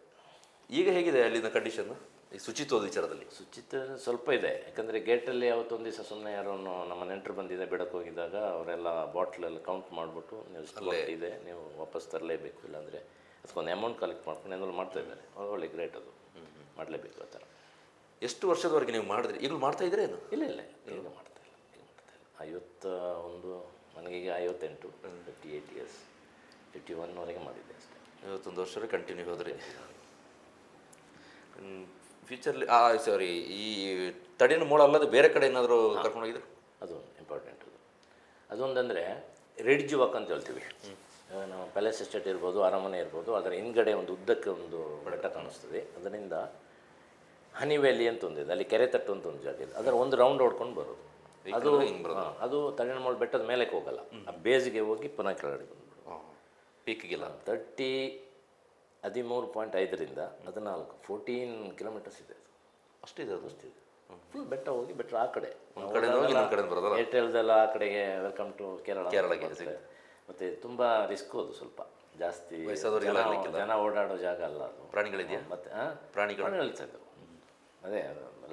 ಈಗ ಹೇಗಿದೆ ಅಲ್ಲಿನ ಕಂಡೀಷನ್ ಈ ಶುಚಿತ್ವದ ವಿಚಾರದಲ್ಲಿ? ಶುಚಿತ್ವ ಸ್ವಲ್ಪ ಇದೆ. ಯಾಕಂದರೆ ಗೇಟಲ್ಲಿ ಅವತ್ತೊಂದು ದಿವಸ ಸುಮ್ಮನೆ ಯಾರೋ ನಮ್ಮ ನೆಂಟರು ಬಂದಿದೆ ಬಿಡಕ್ಕೆ ಹೋಗಿದ್ದಾಗ ಅವರೆಲ್ಲ ಬಾಟ್ಲೆಲ್ಲ ಕೌಂಟ್ ಮಾಡಿಬಿಟ್ಟು ನೀವು ಇಷ್ಟು ಇದೆ, ನೀವು ವಾಪಸ್ ತರಲೇಬೇಕು, ಇಲ್ಲಾಂದರೆ ಅದಕ್ಕೊಂದು ಅಮೌಂಟ್ ಕಲೆಕ್ಟ್ ಮಾಡ್ಕೊಂಡು ಏನಾದ್ರು ಮಾಡ್ತಾಯಿದ್ದಾರೆ. ಒಳ್ಳೆ ಗ್ರೇಟ್, ಅದು ಮಾಡಲೇಬೇಕು ಆ ಥರ. ಎಷ್ಟು ವರ್ಷದವರೆಗೆ ನೀವು ಮಾಡಿದ್ರಿ? ಈಗಲೂ ಮಾಡ್ತಾ ಇದ್ರೆ ಏನು? ಇಲ್ಲ ಈಗ ಮಾಡ್ತಾ ಇಲ್ಲ. 51, ನನಗೀಗ 58, 58 ಇಯರ್ಸ್, 51ವರೆಗೆ ಮಾಡಿದ್ದೆ ಅಷ್ಟೇ. 51 ವರ್ಷವರೆಗೆ ಕಂಟಿನ್ಯೂ ಹೋದ್ರಿ. ಫ್ಯೂಚರ್ಲಿ ಸಾರಿ, ಈ ತಡಿನ ಮೂಲ ಅಲ್ಲದೆ ಬೇರೆ ಕಡೆ ಏನಾದರೂ ಕರ್ಕೊಂಡೋಗಿದ್ರು? ಅದು ಇಂಪಾರ್ಟೆಂಟ್. ಅದೊಂದಂದರೆ ರಿಡ್ಜ್ ವಾಕ್ ಅಂತ ಹೇಳ್ತೀವಿ ನಾವು. ಪ್ಯಾಲೇಸ್ ಎಸ್ಟೇಟ್ ಇರ್ಬೋದು, ಅರಮನೆ ಇರ್ಬೋದು, ಅದರ ಹಿಂದ್ಗಡೆ ಒಂದು ಉದ್ದಕ್ಕೆ ಒಂದು ಬೆಟ್ಟ ಕಾಣಿಸ್ತದೆ. ಅದರಿಂದ ಹನಿ ವ್ಯಾಲಿ ಅಂತ ಒಂದಿದೆ, ಅಲ್ಲಿ ಕೆರೆ ತಟ್ಟು ಅಂತ ಒಂದು ಜಾಗ ಇದೆ. ಅದರ ಒಂದು ರೌಂಡ್ ಹೊಡ್ಕೊಂಡು ಬರೋದು. ಅದು ತಡಿನಮೂಲ ಬೆಟ್ಟದ ಮೇಲಕ್ಕೆ ಹೋಗಲ್ಲ, ಆ ಬೇಸ್ಗೆ ಹೋಗಿ ಪುನಃ ಕೆಳಗಡೆ ಬಂದ್ಬಿಡು. ಪೀಕ್ಗೆಲ್ಲ 13.5ರಿಂದ 14 ಕಿಲೋಮೀಟರ್ಸ್ ಇದೆ. ಅಷ್ಟಿದೆ? ಅದು ಅಷ್ಟಿದೆ. ಫುಲ್ ಬೆಟ್ಟ ಹೋಗಿ ಬೆಟ್ಟ ಆ ಕಡೆ ಬರೋದಲ್ಲ. ಏರ್ಟೆಲ್ದೆಲ್ಲ ಆ ಕಡೆಗೆ ವೆಲ್ಕಮ್ ಟು ಕೇರಳಗೆ. ಮತ್ತು ತುಂಬ ರಿಸ್ಕು, ಅದು ಸ್ವಲ್ಪ ಜಾಸ್ತಿ ಜನ ಓಡಾಡೋ ಜಾಗ ಅಲ್ಲ ಅದು. ಪ್ರಾಣಿಗಳಿದೆಯಾ? ಮತ್ತು ಪ್ರಾಣಿಗಳು ಇರ್ತದೆ. ಅದೇ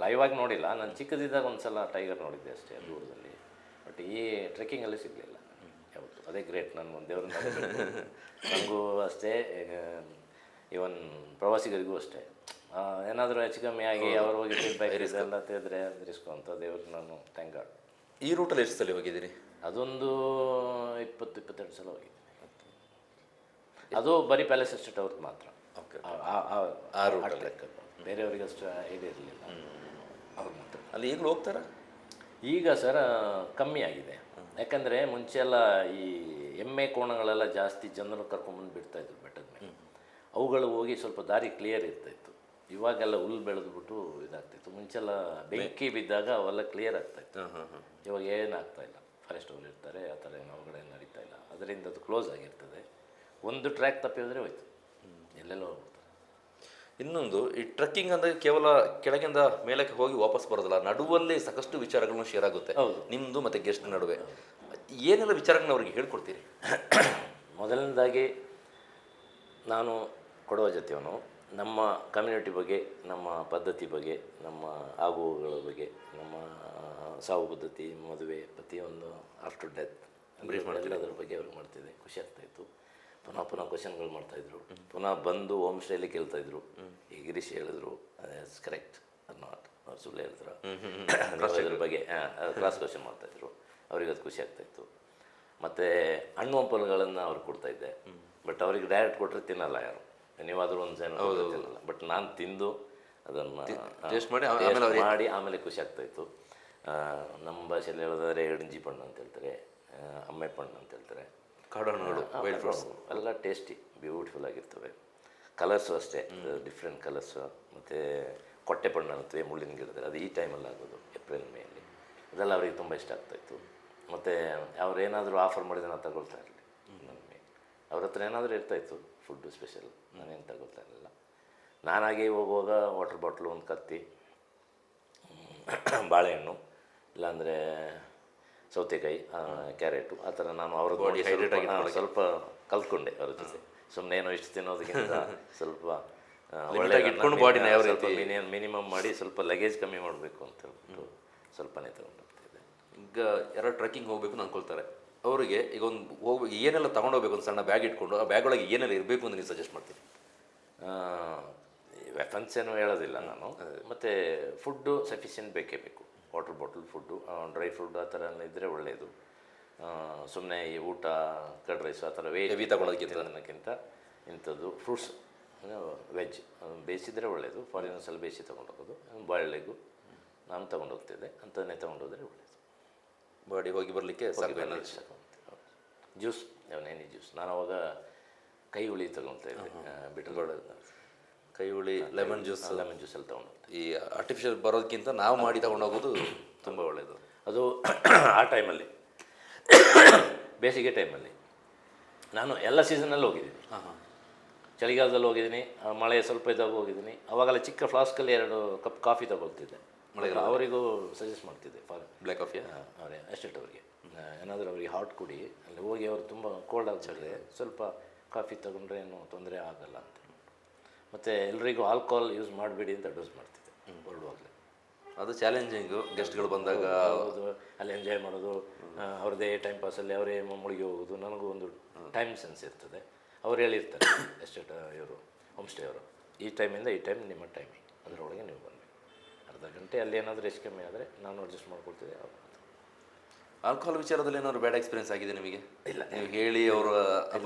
ಲೈವ್ ಆಗಿ ನೋಡಿಲ್ಲ ನಾನು. ಚಿಕ್ಕದಿದ್ದಾಗ ಒಂದು ಸಲ ಟೈಗರ್ ನೋಡಿದ್ದೆ ಅಷ್ಟೇ ದೂರದಲ್ಲಿ. ಬಟ್ ಈ ಟ್ರೆಕ್ಕಿಂಗಲ್ಲಿ ಸಿಗಲಿಲ್ಲ ಯಾವತ್ತು. ಅದೇ ಗ್ರೇಟ್. ನಾನು ಒಂದು ದೇವ್ರನ್ನ ನನಗೂ ಅಷ್ಟೇ, ಇವನ್ ಪ್ರವಾಸಿಗರಿಗೂ ಅಷ್ಟೇ. ಏನಾದರೂ ಹೆಚ್ಚು ಕಮ್ಮಿ ಆಗಿ ಅವ್ರು ಹೋಗಿ ಫೀಡ್ಬ್ಯಾಕ್ ಎಲ್ಲ ತೆಗೆದ್ರೆ ರಿಸ್ಕು ಅಂತ ದೇವ್ರಿಗೆ ನಾನು ಥ್ಯಾಂಕ್ ಗಾಡ್. ಈ ರೂಟಲ್ಲಿ ಎಷ್ಟು ಸಲ ಹೋಗಿದ್ದೀರಿ? ಅದೊಂದು 20-22 ಸಲ ಹೋಗಿದ್ದೀನಿ. ಅದು ಬರೀ ಪ್ಯಾಲೇಸ್ ಎಸ್ಟೇಟ್ ಅವ್ರದ್ದು ಮಾತ್ರ. ಬೇರೆಯವ್ರಿಗೆ ಅಷ್ಟು ಐಡಿಯಾ ಇರಲಿಲ್ಲ. ಅವ್ರು ಮಾತ್ರ. ಅಲ್ಲಿ ಈಗಲೂ ಹೋಗ್ತಾರ? ಈಗ ಸರ ಕಮ್ಮಿ ಆಗಿದೆ. ಯಾಕಂದರೆ ಮುಂಚೆ ಎಲ್ಲ ಈ ಎಮ್ಮೆ ಕೋಣಗಳೆಲ್ಲ ಜಾಸ್ತಿ ಜನರು ಕರ್ಕೊಂಬಂದು ಬಿಡ್ತಾಯಿದ್ರು ಬೆಟ್ಟದ ಮೇಲೆ. ಅವುಗಳು ಹೋಗಿ ಸ್ವಲ್ಪ ದಾರಿ ಕ್ಲಿಯರ್ ಇರ್ತಾಯಿತ್ತು. ಇವಾಗೆಲ್ಲ ಹುಲ್ಲು ಬೆಳೆದ್ಬಿಟ್ಟು ಇದಾಗ್ತಾಯಿತ್ತು. ಮುಂಚೆಲ್ಲ ಬೆಂಕಿ ಬಿದ್ದಾಗ ಅವೆಲ್ಲ ಕ್ಲಿಯರ್ ಆಗ್ತಾಯಿತ್ತು. ಇವಾಗ ಏನಾಗ್ತಾಯಿಲ್ಲ. ಫಾರೆಸ್ಟ್ ಅವ್ರು ಇರ್ತಾರೆ, ಆ ಥರ ಏನು ಅವಘಡ ನಡೀತಾ ಇಲ್ಲ. ಅದರಿಂದ ಅದು ಕ್ಲೋಸ್ ಆಗಿರ್ತದೆ. ಒಂದು ಟ್ರ್ಯಾಕ್ ತಪ್ಪಿ ಹೋದರೆ ಹೋಯ್ತು, ಎಲ್ಲೆಲ್ಲೋ ಹೋಗ್ತಾರೆ. ಇನ್ನೊಂದು, ಈ ಟ್ರೆಕ್ಕಿಂಗ್ ಅಂದರೆ ಕೇವಲ ಕೆಳಗಿಂದ ಮೇಲಕ್ಕೆ ಹೋಗಿ ವಾಪಸ್ ಬರೋದಿಲ್ಲ, ನಡುವಲ್ಲಿ ಸಾಕಷ್ಟು ವಿಚಾರಗಳನ್ನು ಶೇರ್ ಆಗುತ್ತೆ. ನಿಮ್ಮದು ಮತ್ತು ಗೆಸ್ಟ್ ನಡುವೆ ಏನೆಲ್ಲ ವಿಚಾರಗಳನ್ನ ಅವ್ರಿಗೆ ಹೇಳ್ಕೊಡ್ತೀರಿ? ಮೊದಲನೇದಾಗಿ ನಾನು ಕೊಡುವ ಜೊತೆಯವನು ನಮ್ಮ ಕಮ್ಯುನಿಟಿ ಬಗ್ಗೆ, ನಮ್ಮ ಪದ್ಧತಿ ಬಗ್ಗೆ, ನಮ್ಮ ಆಗುಗಳ ಬಗ್ಗೆ, ನಮ್ಮ ಸಾವು ಪದ್ಧತಿ, ಮದುವೆ, ಪ್ರತಿಯೊಂದು ಆಫ್ಟರ್ ಡೆತ್ ಎಲ್ಲದರ ಬಗ್ಗೆ ಅವ್ರಿಗೆ ಮಾಡ್ತಿದ್ದೆ. ಖುಷಿ ಆಗ್ತಾಯಿತ್ತು. ಪುನಃ ಕ್ವಶನ್ಗಳು ಮಾಡ್ತಾಯಿದ್ರು. ಪುನಃ ಬಂದು ಹೋಮ್ ಸ್ಟೇಲಿ ಕೇಳ್ತಾಯಿದ್ರು. ಈ ಗಿರೀಶ್ ಹೇಳಿದ್ರು ಕರೆಕ್ಟ್ ಅದು ನಾಟ್, ಅವ್ರು ಸುಳ್ಳು ಹೇಳಿದ್ರು ಅದ್ರ ಬಗ್ಗೆ ಕ್ರಾಸ್ ಕ್ವಶನ್ ಮಾಡ್ತಾಯಿದ್ರು. ಅವ್ರಿಗೆ ಅದು ಖುಷಿ ಆಗ್ತಾಯಿತ್ತು. ಮತ್ತು ಹಣ್ಣು ಹಂಪಲುಗಳನ್ನು ಅವ್ರಿಗೆ ಕೊಡ್ತಾಯಿದ್ದೆ. ಬಟ್ ಅವ್ರಿಗೆ ಡೈರೆಕ್ಟ್ ಕೊಟ್ಟರೆ ತಿನ್ನಲ್ಲ ಯಾರು. ನೀವಾದರೂ ಒಂದು ಸಲ ತಿನ್ನಲ್ಲ. ಬಟ್ ನಾನು ತಿಂದು ಅದನ್ನು ಟೇಸ್ಟ್ ಮಾಡಿ ಆಮೇಲೆ ಖುಷಿ ಆಗ್ತಾಯಿತ್ತು. ನಮ್ಮ ಭಾಷೆಯಲ್ಲಿ ಹೇಳೋದಾದರೆ ಎಡಂಜಿ ಪಣ್ಣು ಅಂತ ಹೇಳ್ತಾರೆ, ಅಮ್ಮೆ ಪಣ್ಣು ಅಂತ ಹೇಳ್ತಾರೆ. ಕಾಡಣ್ಣುಗಳು ಎಲ್ಲ ಟೇಸ್ಟಿ ಬ್ಯೂಟಿಫುಲ್ ಆಗಿರ್ತವೆ. ಕಲರ್ಸು ಅಷ್ಟೇ, ಡಿಫ್ರೆಂಟ್ ಕಲರ್ಸು. ಮತ್ತು ಕೊಟ್ಟೆ ಪಣ್ಣು ಅಂತೀವಿ ಮುಳ್ಳಿನ ಗಿಡದಲ್ಲಿ, ಅದು ಈ ಟೈಮಲ್ಲಿ ಆಗೋದು, ಏಪ್ರಿಲ್ ಮೇಯಲ್ಲಿ. ಅದೆಲ್ಲ ಅವ್ರಿಗೆ ತುಂಬ ಇಷ್ಟ ಆಗ್ತಾಯಿತ್ತು. ಮತ್ತು ಅವ್ರು ಏನಾದರೂ ಆಫರ್ ಮಾಡಿದ್ರೆ ನಾನು ತಗೊಳ್ತಾ ಇರಲಿ. ನನಗೆ ಅವ್ರ ಹತ್ರ ಏನಾದರೂ ಇರ್ತಾಯಿತ್ತು ಫುಡ್ಡು ಸ್ಪೆಷಲ್, ನಾನೇನು ತಗೊಳ್ತಾ ಇರಲಿಲ್ಲ. ನಾನಾಗೆ ಹೋಗುವಾಗ ವಾಟರ್ ಬಾಟ್ಲು, ಒಂದು ಕತ್ತಿ, ಬಾಳೆಹಣ್ಣು, ಇಲ್ಲಾಂದರೆ ಸೌತೆಕಾಯಿ, ಕ್ಯಾರೆಟು, ಆ ಥರ ನಾನು ಅವ್ರ ಸ್ವಲ್ಪ ಕಲ್ತ್ಕೊಂಡೆ ಅವ್ರ ಜೊತೆ. ಸುಮ್ಮನೆ ಏನೋ ಇಷ್ಟು ತಿನ್ನೋದಕ್ಕಿಂತ ಸ್ವಲ್ಪ ಒಳ್ಳೆ ಮಿನಿಮಮ್ ಮಾಡಿ ಸ್ವಲ್ಪ ಲಗೇಜ್ ಕಮ್ಮಿ ಮಾಡಬೇಕು ಅಂತ ಹೇಳ್ಬಿಟ್ಟು ಸ್ವಲ್ಪನೇ ತೊಗೊಂಡೋಗ್ತಾಯಿದ್ದೆ. ಈಗ ಯಾರೋ ಟ್ರೆಕ್ಕಿಂಗ್ ಹೋಗಬೇಕು ಅಂತ ಅಂದ್ಕೊಳ್ತಾರೆ, ಅವರಿಗೆ ಈಗ ಒಂದು ಹೋಗ್ಬೇಕು ಏನೆಲ್ಲ ತೊಗೊಂಡೋಗ್ಬೇಕು, ಒಂದು ಸಣ್ಣ ಬ್ಯಾಗ್ ಇಟ್ಕೊಂಡು ಆ ಬ್ಯಾಗ್ ಒಳಗೆ ಏನೆಲ್ಲ ಇರಬೇಕು ಅಂತ ನೀವು ಸಜೆಸ್ಟ್ ಮಾಡ್ತೀನಿ? ವೆಫನ್ಸ್ ಏನೂ ಹೇಳೋದಿಲ್ಲ ನಾನು. ಮತ್ತು ಫುಡ್ಡು ಸಫಿಷಿಯೆಂಟ್ ಬೇಕೇ ಬೇಕು. Water bottle, food, dry food ಆ ಥರ ಎಲ್ಲ ಇದ್ದರೆ ಒಳ್ಳೆಯದು. ಸುಮ್ಮನೆ ಈ ಊಟ ಕರ್ಡ್ ರೈಸು ಆ ಥರ ಹೆವಿ ತಗೊಳೋದಕ್ಕಿಂತ ಇಂಥದ್ದು ಫ್ರೂಟ್ಸ್, ವೆಜ್ ಬೇಯಿಸಿದರೆ ಒಳ್ಳೆಯದು. ಫಾರಿನರ್ಸಲ್ಲಿ ಬೇಯಿಸಿ ತೊಗೊಂಡೋಗೋದು. ಬಾಯ್ಲ್ಡ್ ಎಗ್ಗು ನಾನು ತೊಗೊಂಡೋಗ್ತಿದ್ದೆ, ಅಂಥನ್ನೇ ತೊಗೊಂಡೋದ್ರೆ ಒಳ್ಳೆಯದು. ಬಾಡಿ ಹೋಗಿ ಬರಲಿಕ್ಕೆ ಜ್ಯೂಸ್, ಎನಿ ಜ್ಯೂಸ್. ನಾನು ಅವಾಗ ಕೈ ಹುಳಿ ತೊಗೊಳ್ತಾ ಇದ್ದೆ, ಬಿಟ್ಟರೆ ಕೈ ಹುಳಿ, ಲೆಮನ್ ಲೆಮನ್ ಜ್ಯೂಸಲ್ಲಿ ತೊಗೊಂಡೋಗ್ತೀವಿ. ಈ ಆರ್ಟಿಫಿಷಿಯಲ್ ಬರೋದಕ್ಕಿಂತ ನಾವು ಮಾಡಿ ತೊಗೊಂಡೋಗೋದು ತುಂಬ ಒಳ್ಳೆಯದು. ಅದು ಆ ಟೈಮಲ್ಲಿ ಬೇಸಿಗೆ ಟೈಮಲ್ಲಿ. ನಾನು ಎಲ್ಲ ಸೀಸನಲ್ಲಿ ಹೋಗಿದ್ದೀನಿ. ಚಳಿಗಾಲದಲ್ಲಿ ಹೋಗಿದ್ದೀನಿ, ಮಳೆ ಸ್ವಲ್ಪ ಇದ್ದಾಗ ಹೋಗಿದ್ದೀನಿ. ಅವಾಗೆಲ್ಲ ಚಿಕ್ಕ ಫ್ಲಾಸ್ಕಲ್ಲಿ 2 ಕಪ್ ಕಾಫಿ ತಗೊಳ್ತಿದ್ದೆ. ಅವರಿಗೂ ಸಜೆಸ್ಟ್ ಮಾಡ್ತಿದ್ದೆ ಬ್ಲ್ಯಾಕ್ ಕಾಫಿ ಅವರೇ ಎಸ್ಟೇಟ್ ಅವರಿಗೆ, ಏನಾದರೂ ಅವರಿಗೆ ಹಾಟ್ ಕುಡಿ, ಅಲ್ಲಿ ಹೋಗಿ ಅವರು ತುಂಬ ಕೋಲ್ಡ್ ಆಗ್ತದೆ, ಸ್ವಲ್ಪ ಕಾಫಿ ತೊಗೊಂಡ್ರೆ ಏನೂ ತೊಂದರೆ ಆಗಲ್ಲ ಅಂತ. ಮತ್ತು ಎಲ್ರಿಗೂ ಆಲ್ಕೋಹಾಲ್ ಯೂಸ್ ಮಾಡಬೇಡಿ ಅಂತ ಅಡ್ವೈಸ್ ಮಾಡ್ತಿದ್ದೆ ಹೊರಡುವಾಗಲೇ. ಅದು ಚಾಲೆಂಜಿಂಗು, ಗೆಸ್ಟ್ಗಳು ಬಂದಾಗ ಹೌದು, ಅಲ್ಲಿ ಎಂಜಾಯ್ ಮಾಡೋದು, ಅವ್ರದ್ದೇ ಟೈಮ್ ಪಾಸಲ್ಲಿ ಅವರೇ ಮುಳುಗಿ ಹೋಗೋದು. ನನಗೂ ಒಂದು ಟೈಮ್ ಸೆನ್ಸ್ ಇರ್ತದೆ. ಅವ್ರು ಹೇಳಿರ್ತಾರೆ ಎಸ್ಟೇಟ್ ಇವರು, ಹೋಮ್ ಸ್ಟೇ ಅವರು, ಈ ಟೈಮಿಂದ ಈ ಟೈಮ್ ನಿಮ್ಮ ಟೈಮಿಂಗ್, ಅದರೊಳಗೆ ನೀವು ಬರಬೇಕು. ಅರ್ಧ ಗಂಟೆ ಅಲ್ಲಿ ಏನಾದರೂ ಹೆಚ್ಚು ಕಮ್ಮಿ ಆದರೆ ನಾನು ಅಡ್ಜಸ್ಟ್ ಮಾಡ್ಕೊಳ್ತಿದ್ದೆ. ಆಲ್ಕೋಹಾಲ್ ವಿಚಾರದಲ್ಲಿ ಏನಾದ್ರು ಬ್ಯಾಡ್ ಎಕ್ಸ್ಪೀರಿಯನ್ಸ್ ಆಗಿದೆ ನಿಮಗೆ? ಇಲ್ಲ, ನೀವು ಹೇಳಿ ಅವರು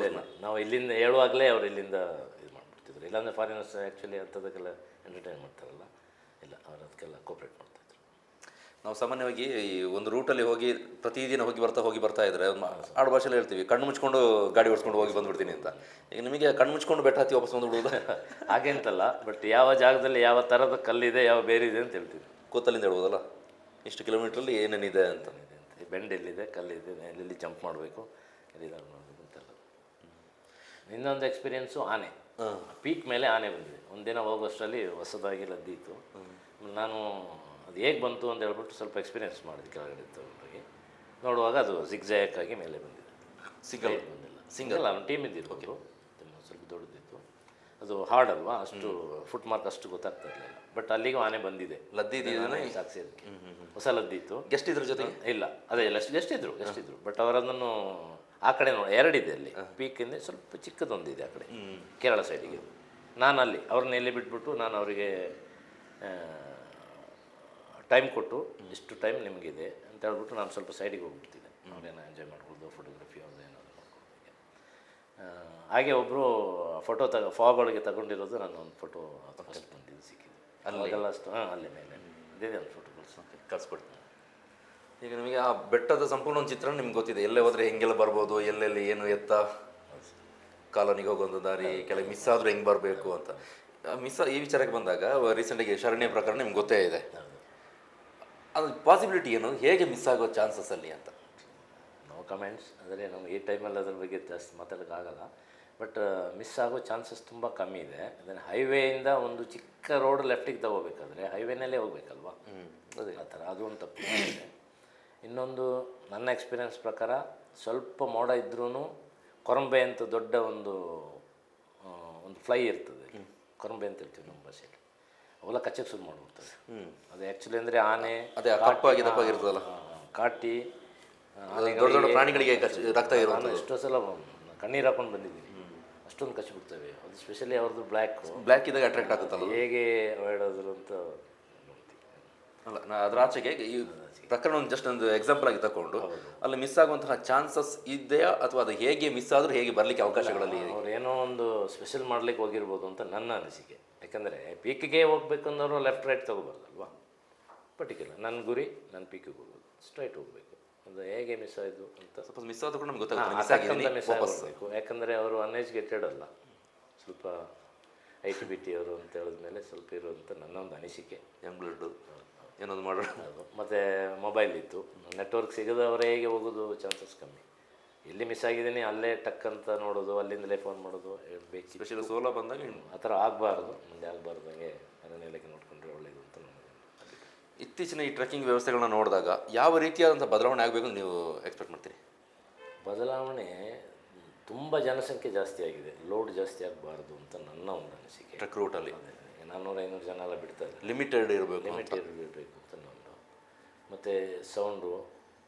ಇಲ್ಲ, ನಾವು ಇಲ್ಲಿಂದ ಹೇಳುವಾಗಲೇ ಅವ್ರು ಇಲ್ಲಿಂದ ಇದು ಮಾಡಿಬಿಡ್ತಿದ್ರು. ಇಲ್ಲಾಂದರೆ ಫಾರಿನರ್ಸ್ ಆ್ಯಕ್ಚುಲಿ ಅಂಥದಕ್ಕೆಲ್ಲ ಎಂಟರ್ಟೈನ್ ಮಾಡ್ತಾರಲ್ಲ, ಇಲ್ಲ ಅವ್ರು ಅದಕ್ಕೆಲ್ಲ ಕೋಪ್ರೇಟ್ ಮಾಡ್ತಾಯಿದ್ರು. ನಾವು ಸಾಮಾನ್ಯವಾಗಿ ಈ ಒಂದು ರೂಟಲ್ಲಿ ಹೋಗಿ ಪ್ರತಿದಿನ ಹೋಗಿ ಬರ್ತಾ ಇದ್ರೆ ಆಡು ಭಾಷೆಯಲ್ಲಿ ಹೇಳ್ತೀವಿ, ಕಣ್ಣು ಮುಚ್ಕೊಂಡು ಗಾಡಿ ಓಡಿಸ್ಕೊಂಡು ಹೋಗಿ ಬಂದುಬಿಡ್ತೀನಿ ಅಂತ. ಈಗ ನಿಮಗೆ ಕಣ್ಣು ಮುಚ್ಕೊಂಡು ಬೆಟ್ಟ ಹತ್ತಿ ವಾಪಸ್ ಬಂದುಬಿಡೋದು ಹಾಗೆ ಅಂತಲ್ಲ, ಬಟ್ ಯಾವ ಜಾಗದಲ್ಲಿ ಯಾವ ಥರದ ಕಲ್ಲಿದೆ, ಯಾವ ಬೇರಿದೆ ಅಂತ ಹೇಳ್ತೀವಿ. ಕೂತಲ್ಲಿಂದ ಹೇಳ್ಬೋದಲ್ಲ, ಇಷ್ಟು ಕಿಲೋಮೀಟ್ರಲ್ಲಿ ಏನೇನಿದೆ ಅಂತ. ಬೆಂಡ್ ಎಲ್ಲಿದೆ, ಕಲ್ಲಿದೆ, ಎಲ್ಲಿ ಜಂಪ್ ಮಾಡಬೇಕು, ಎಲ್ಲಿದ್ದಾರೆ ಮಾಡಬೇಕು ಅಂತೆಲ್ಲ. ಇನ್ನೊಂದು ಎಕ್ಸ್ಪೀರಿಯೆನ್ಸು ಆನೆ. ಪೀಕ್ ಮೇಲೆ ಆನೆ ಬಂದಿದೆ. ಒಂದಿನ ಹೋಗೋಷ್ಟರಲ್ಲಿ ಹೊಸದಾಗಿ ಲದ್ದಿತ್ತು. ನಾನು ಅದು ಹೇಗೆ ಬಂತು ಅಂತ ಹೇಳ್ಬಿಟ್ಟು ಸ್ವಲ್ಪ ಎಕ್ಸ್ಪೀರಿಯೆನ್ಸ್ ಮಾಡಿದೆ. ಕೆಳಗಡೆ ತಗೊಂಡೋಗಿ ನೋಡುವಾಗ ಅದು ಜಿಗ್ಜಾಯಕಾಗಿ ಮೇಲೆ ಬಂದಿದೆ. ಸಿಂಗಲ್ ಬಂದಿಲ್ಲ, ಸಿಂಗಲ್ ಅವನು ಟೀಮ್ ಇದ್ದಿರ್ಬೋದು, ಸ್ವಲ್ಪ ದೊಡ್ಡದಿತ್ತು. ಅದು ಹಾರ್ಡ್ ಅಲ್ವಾ, ಅಷ್ಟು ಫುಟ್ ಮಾರ್ಕ್ ಅಷ್ಟು ಗೊತ್ತಾಗ್ತಾ ಇರಲಿಲ್ಲ. ಬಟ್ ಅಲ್ಲಿಗೂ ಆನೆ ಬಂದಿದೆ, ಲದ್ದಿ ಸಾಕ್ಷಿ ಅದಕ್ಕೆ. ಹೊಸ ಲದ್ದಿತ್ತು. ಗೆಸ್ಟ್ ಇದ್ರ ಜೊತೆಗೆ ಇಲ್ಲ, ಅದೇ ಎಲ್ಲ ಗೆಸ್ಟ್ ಇದ್ರು. ಬಟ್ ಅವರದನ್ನು ಆ ಕಡೆ ನೋಡಿ, 2 ಇದೆ ಅಲ್ಲಿ. ಪೀಕಿಂದ ಸ್ವಲ್ಪ ಚಿಕ್ಕದೊಂದಿದೆ ಆ ಕಡೆ, ಕೇರಳ ಸೈಡಿಗೆ. ನಾನು ಅಲ್ಲಿ ಅವ್ರನ್ನ ಎಲ್ಲಿ ಬಿಟ್ಬಿಟ್ಟು ನಾನು ಅವರಿಗೆ ಟೈಮ್ ಕೊಟ್ಟು, ಇಷ್ಟು ಟೈಮ್ ನಿಮಗಿದೆ ಅಂತ ಹೇಳ್ಬಿಟ್ಟು ನಾನು ಸ್ವಲ್ಪ ಸೈಡಿಗೆ ಹೋಗ್ಬಿಡ್ತಿದ್ದೆ. ಅವ್ರೇನೋ ಎಂಜಾಯ್ ಮಾಡ್ಕೊಳ್ದು, ಫೋಟೋಗ್ರಫಿ ಅವ್ರದ್ದು ಏನಾದರೂ ಮಾಡ್ಕೊಳ್ಳೋಕ್ಕೆ. ಹಾಗೆ ಒಬ್ಬರು ಫೋಟೋ ಫಾಗ್ ಒಳಗೆ ತಗೊಂಡಿರೋದು ನಾನು ಒಂದು ಫೋಟೋ ಫಸ್ಟ್ ಬಂದಿದ್ದು ಸಿಕ್ಕಿದ್ದು. ಅಲ್ಲಿಗೆಲ್ಲ ಅಷ್ಟು ಅಲ್ಲೇ ಮೇಲೆ ಅದೇ ಒಂದು ಫೋಟೋ ಕಳಿಸ್ಕೊಡ್ತೀನಿ. ಈಗ ನಿಮಗೆ ಆ ಬೆಟ್ಟದ ಸಂಪೂರ್ಣ ಒಂದು ಚಿತ್ರಣ ನಿಮ್ಗೆ ಗೊತ್ತಿದೆ, ಎಲ್ಲೇ ಹೋದರೆ ಹೆಂಗೆಲ್ಲ ಬರ್ಬೋದು, ಎಲ್ಲೆಲ್ಲಿ ಏನು ಎತ್ತ, ಕಾಲೋನಿಗೆ ಹೋಗೋದು ದಾರಿ, ಕೆಳಗೆ ಮಿಸ್ ಆದರೂ ಹೆಂಗೆ ಬರಬೇಕು ಅಂತ. ಈ ವಿಚಾರಕ್ಕೆ ಬಂದಾಗ ರೀಸೆಂಟಾಗಿ ಶರಣ್ಯ ಪ್ರಕರಣ ನಿಮ್ಗೆ ಗೊತ್ತೇ ಇದೆ. ಅದು ಪಾಸಿಬಿಲಿಟಿ ಏನು, ಹೇಗೆ ಮಿಸ್ ಆಗೋ ಚಾನ್ಸಸ್ ಅಲ್ಲಿ ಅಂತ? No comments. ಅಂದರೆ ನಮ್ಗೆ ಈ ಟೈಮಲ್ಲಿ ಅದ್ರ ಬಗ್ಗೆ ಜಾಸ್ತಿ ಮಾತಾಡೋಕ್ಕಾಗಲ್ಲ. ಬಟ್ ಮಿಸ್ ಆಗೋ ಚಾನ್ಸಸ್ ತುಂಬ ಕಮ್ಮಿ ಇದೆ. ಅದನ್ನು ಹೈವೇಯಿಂದ ಒಂದು ಚಿಕ್ಕ ರೋಡ್ ಲೆಫ್ಟಿಗೆ ತಗೋಬೇಕಾದ್ರೆ ಹೈವೇನಲ್ಲೇ ಹೋಗ್ಬೇಕಲ್ವಾ, ಅದೇ ಆ ಥರ ಅದು ಒಂದು ತಪ್ಪು ಇದೆ. ಇನ್ನೊಂದು ನನ್ನ ಎಕ್ಸ್ಪೀರಿಯೆನ್ಸ್ ಪ್ರಕಾರ, ಸ್ವಲ್ಪ ಮೋಡ ಇದ್ರೂ ಕೊರಂಬೆ ಅಂತ ದೊಡ್ಡ ಒಂದು ಫ್ಲೈ ಇರ್ತದೆ, ಕೊರಂಬೆ ಅಂತ ಹೇಳ್ತೀವಿ ನಮ್ಮ ಭಾಷೆಯಲ್ಲಿ. ಅವೆಲ್ಲ ಕಚ್ಚಕ್ಕೆ ಶುರು ಮಾಡಿಬಿಡ್ತದೆ. ಅದು ಆ್ಯಕ್ಚುಲಿ ಅಂದರೆ ಆನೆ ಅದೇ ದಪ್ಪಾಗಿರ್ತದಲ್ಲ, ಕಾಟಿ ದೊಡ್ಡ ದೊಡ್ಡ ಪ್ರಾಣಿಗಳಿಗೆ ರಕ್ತ ಇರೋದು. ನಾನು ಎಷ್ಟೋ ಸಲ ಕಣ್ಣೀರು ಹಾಕೊಂಡು ಬಂದಿದ್ದೀನಿ, ಅಷ್ಟೊಂದು ಕಚ್ಚಿಬಿಡ್ತವೆ. ಅದು ಸ್ಪೆಷಲಿ ಅವ್ರದ್ದು ಬ್ಲ್ಯಾಕ್ ಇದ್ದಾಗ ಅಟ್ರಾಕ್ಟ್ ಆಗುತ್ತಲ್ಲ, ಹೇಗೆ ಹೊರಡೋದ್ರು ಅಂತ ಅಲ್ಲ. ಅದರ ಆಚೆಗೆ ಈ ಪ್ರಕರಣ ಒಂದು ಜಸ್ಟ್ ಒಂದು ಎಕ್ಸಾಂಪಲ್ ಆಗಿ ತಗೊಂಡು, ಅಲ್ಲಿ ಮಿಸ್ ಆಗುವಂತಹ ಚಾನ್ಸಸ್ ಇದೆಯಾ, ಅಥವಾ ಅದು ಹೇಗೆ ಮಿಸ್ ಆದರೂ ಹೇಗೆ ಬರಲಿಕ್ಕೆ ಅವಕಾಶಗಳಲ್ಲಿ? ಅವ್ರು ಏನೋ ಒಂದು ಸ್ಪೆಷಲ್ ಮಾಡ್ಲಿಕ್ಕೆ ಹೋಗಿರ್ಬೋದು ಅಂತ ನನ್ನ ಅನಿಸಿಕೆ. ಯಾಕಂದರೆ ಪೀಕಿಗೆ ಹೋಗ್ಬೇಕಂದವರು ಲೆಫ್ಟ್ ರೈಟ್ ತೊಗೋಬಾರ್ದಲ್ವಾ. ಪರ್ಟಿಕ್ಯುಲರ್ ನನ್ನ ಗುರಿ, ನನ್ನ ಪೀಕಿಗೆ ಹೋಗೋದು, ಸ್ಟ್ರೈಟ್ ಹೋಗಬೇಕು. ಅದು ಹೇಗೆ ಮಿಸ್ ಆಯಿತು ಅಂತ ಸ್ವಲ್ಪ ಮಿಸ್ ಆದರೂ ಕೂಡ ನಮ್ಗೆ ಮಿಸ್ ಆಗಬೇಕು. ಯಾಕಂದರೆ ಅವರು ಅನ್ಎಜುಕೇಟೆಡ್ ಅಲ್ಲ, ಸ್ವಲ್ಪ IT ಅವರು ಅಂತ ಹೇಳಿದ್ಮೇಲೆ ಸ್ವಲ್ಪ ಇರುವಂಥ ನನ್ನೊಂದು ಅನಿಸಿಕೆ. ಯಂಗ್ ಬ್ಲಡ್ಡು ಏನೊಂದು ಮಾಡೋಣ. ಮತ್ತು ಮೊಬೈಲ್ ಇತ್ತು, ನೆಟ್ವರ್ಕ್ ಸಿಗದವರೇ ಹೇಗೆ ಹೋಗೋದು ಚಾನ್ಸಸ್ ಕಮ್ಮಿ. ಎಲ್ಲಿ ಮಿಸ್ ಆಗಿದ್ದೀನಿ ಅಲ್ಲೇ ಟಕ್ ಅಂತ ನೋಡೋದು, ಅಲ್ಲಿಂದಲೇ ಫೋನ್ ಮಾಡೋದು ಬೇಕು. ಸ್ಪೆಷಲಿ ಸೋಲೋ ಬಂದಾಗ ಆ ಥರ ಆಗಬಾರ್ದು, ಮುಂದೆ ಆಗಬಾರ್ದು. ಹಂಗೆ ಅದನ್ನೆಲ್ಲಕ್ಕೆ ನೋಡ್ಕೊಂಡ್ರೆ ಒಳ್ಳೆಯದು ಅಂತ ನನಗೆ. ಇತ್ತೀಚಿನ ಈ ಟ್ರೆಕ್ಕಿಂಗ್ ವ್ಯವಸ್ಥೆಗಳನ್ನ ನೋಡಿದಾಗ ಯಾವ ರೀತಿಯಾದಂಥ ಬದಲಾವಣೆ ಆಗಬೇಕು ನೀವು ಎಕ್ಸ್ಪೆಕ್ಟ್ ಮಾಡ್ತೀರಿ? ಬದಲಾವಣೆ ತುಂಬ ಜನಸಂಖ್ಯೆ ಜಾಸ್ತಿ ಆಗಿದೆ, ಲೋಡ್ ಜಾಸ್ತಿ ಆಗಬಾರ್ದು ಅಂತ ನನ್ನ ಒಂದು ಅನಿಸಿಕೆ. ಟ್ರಕ್ ರೂಟಲ್ಲಿ 400-500 ಜನ ಎಲ್ಲ ಬಿಡ್ತಾರೆ, ಲಿಮಿಟೆಡ್ ಇರಬೇಕು ಅಂತ ನಂದು. ಮತ್ತು ಸೌಂಡು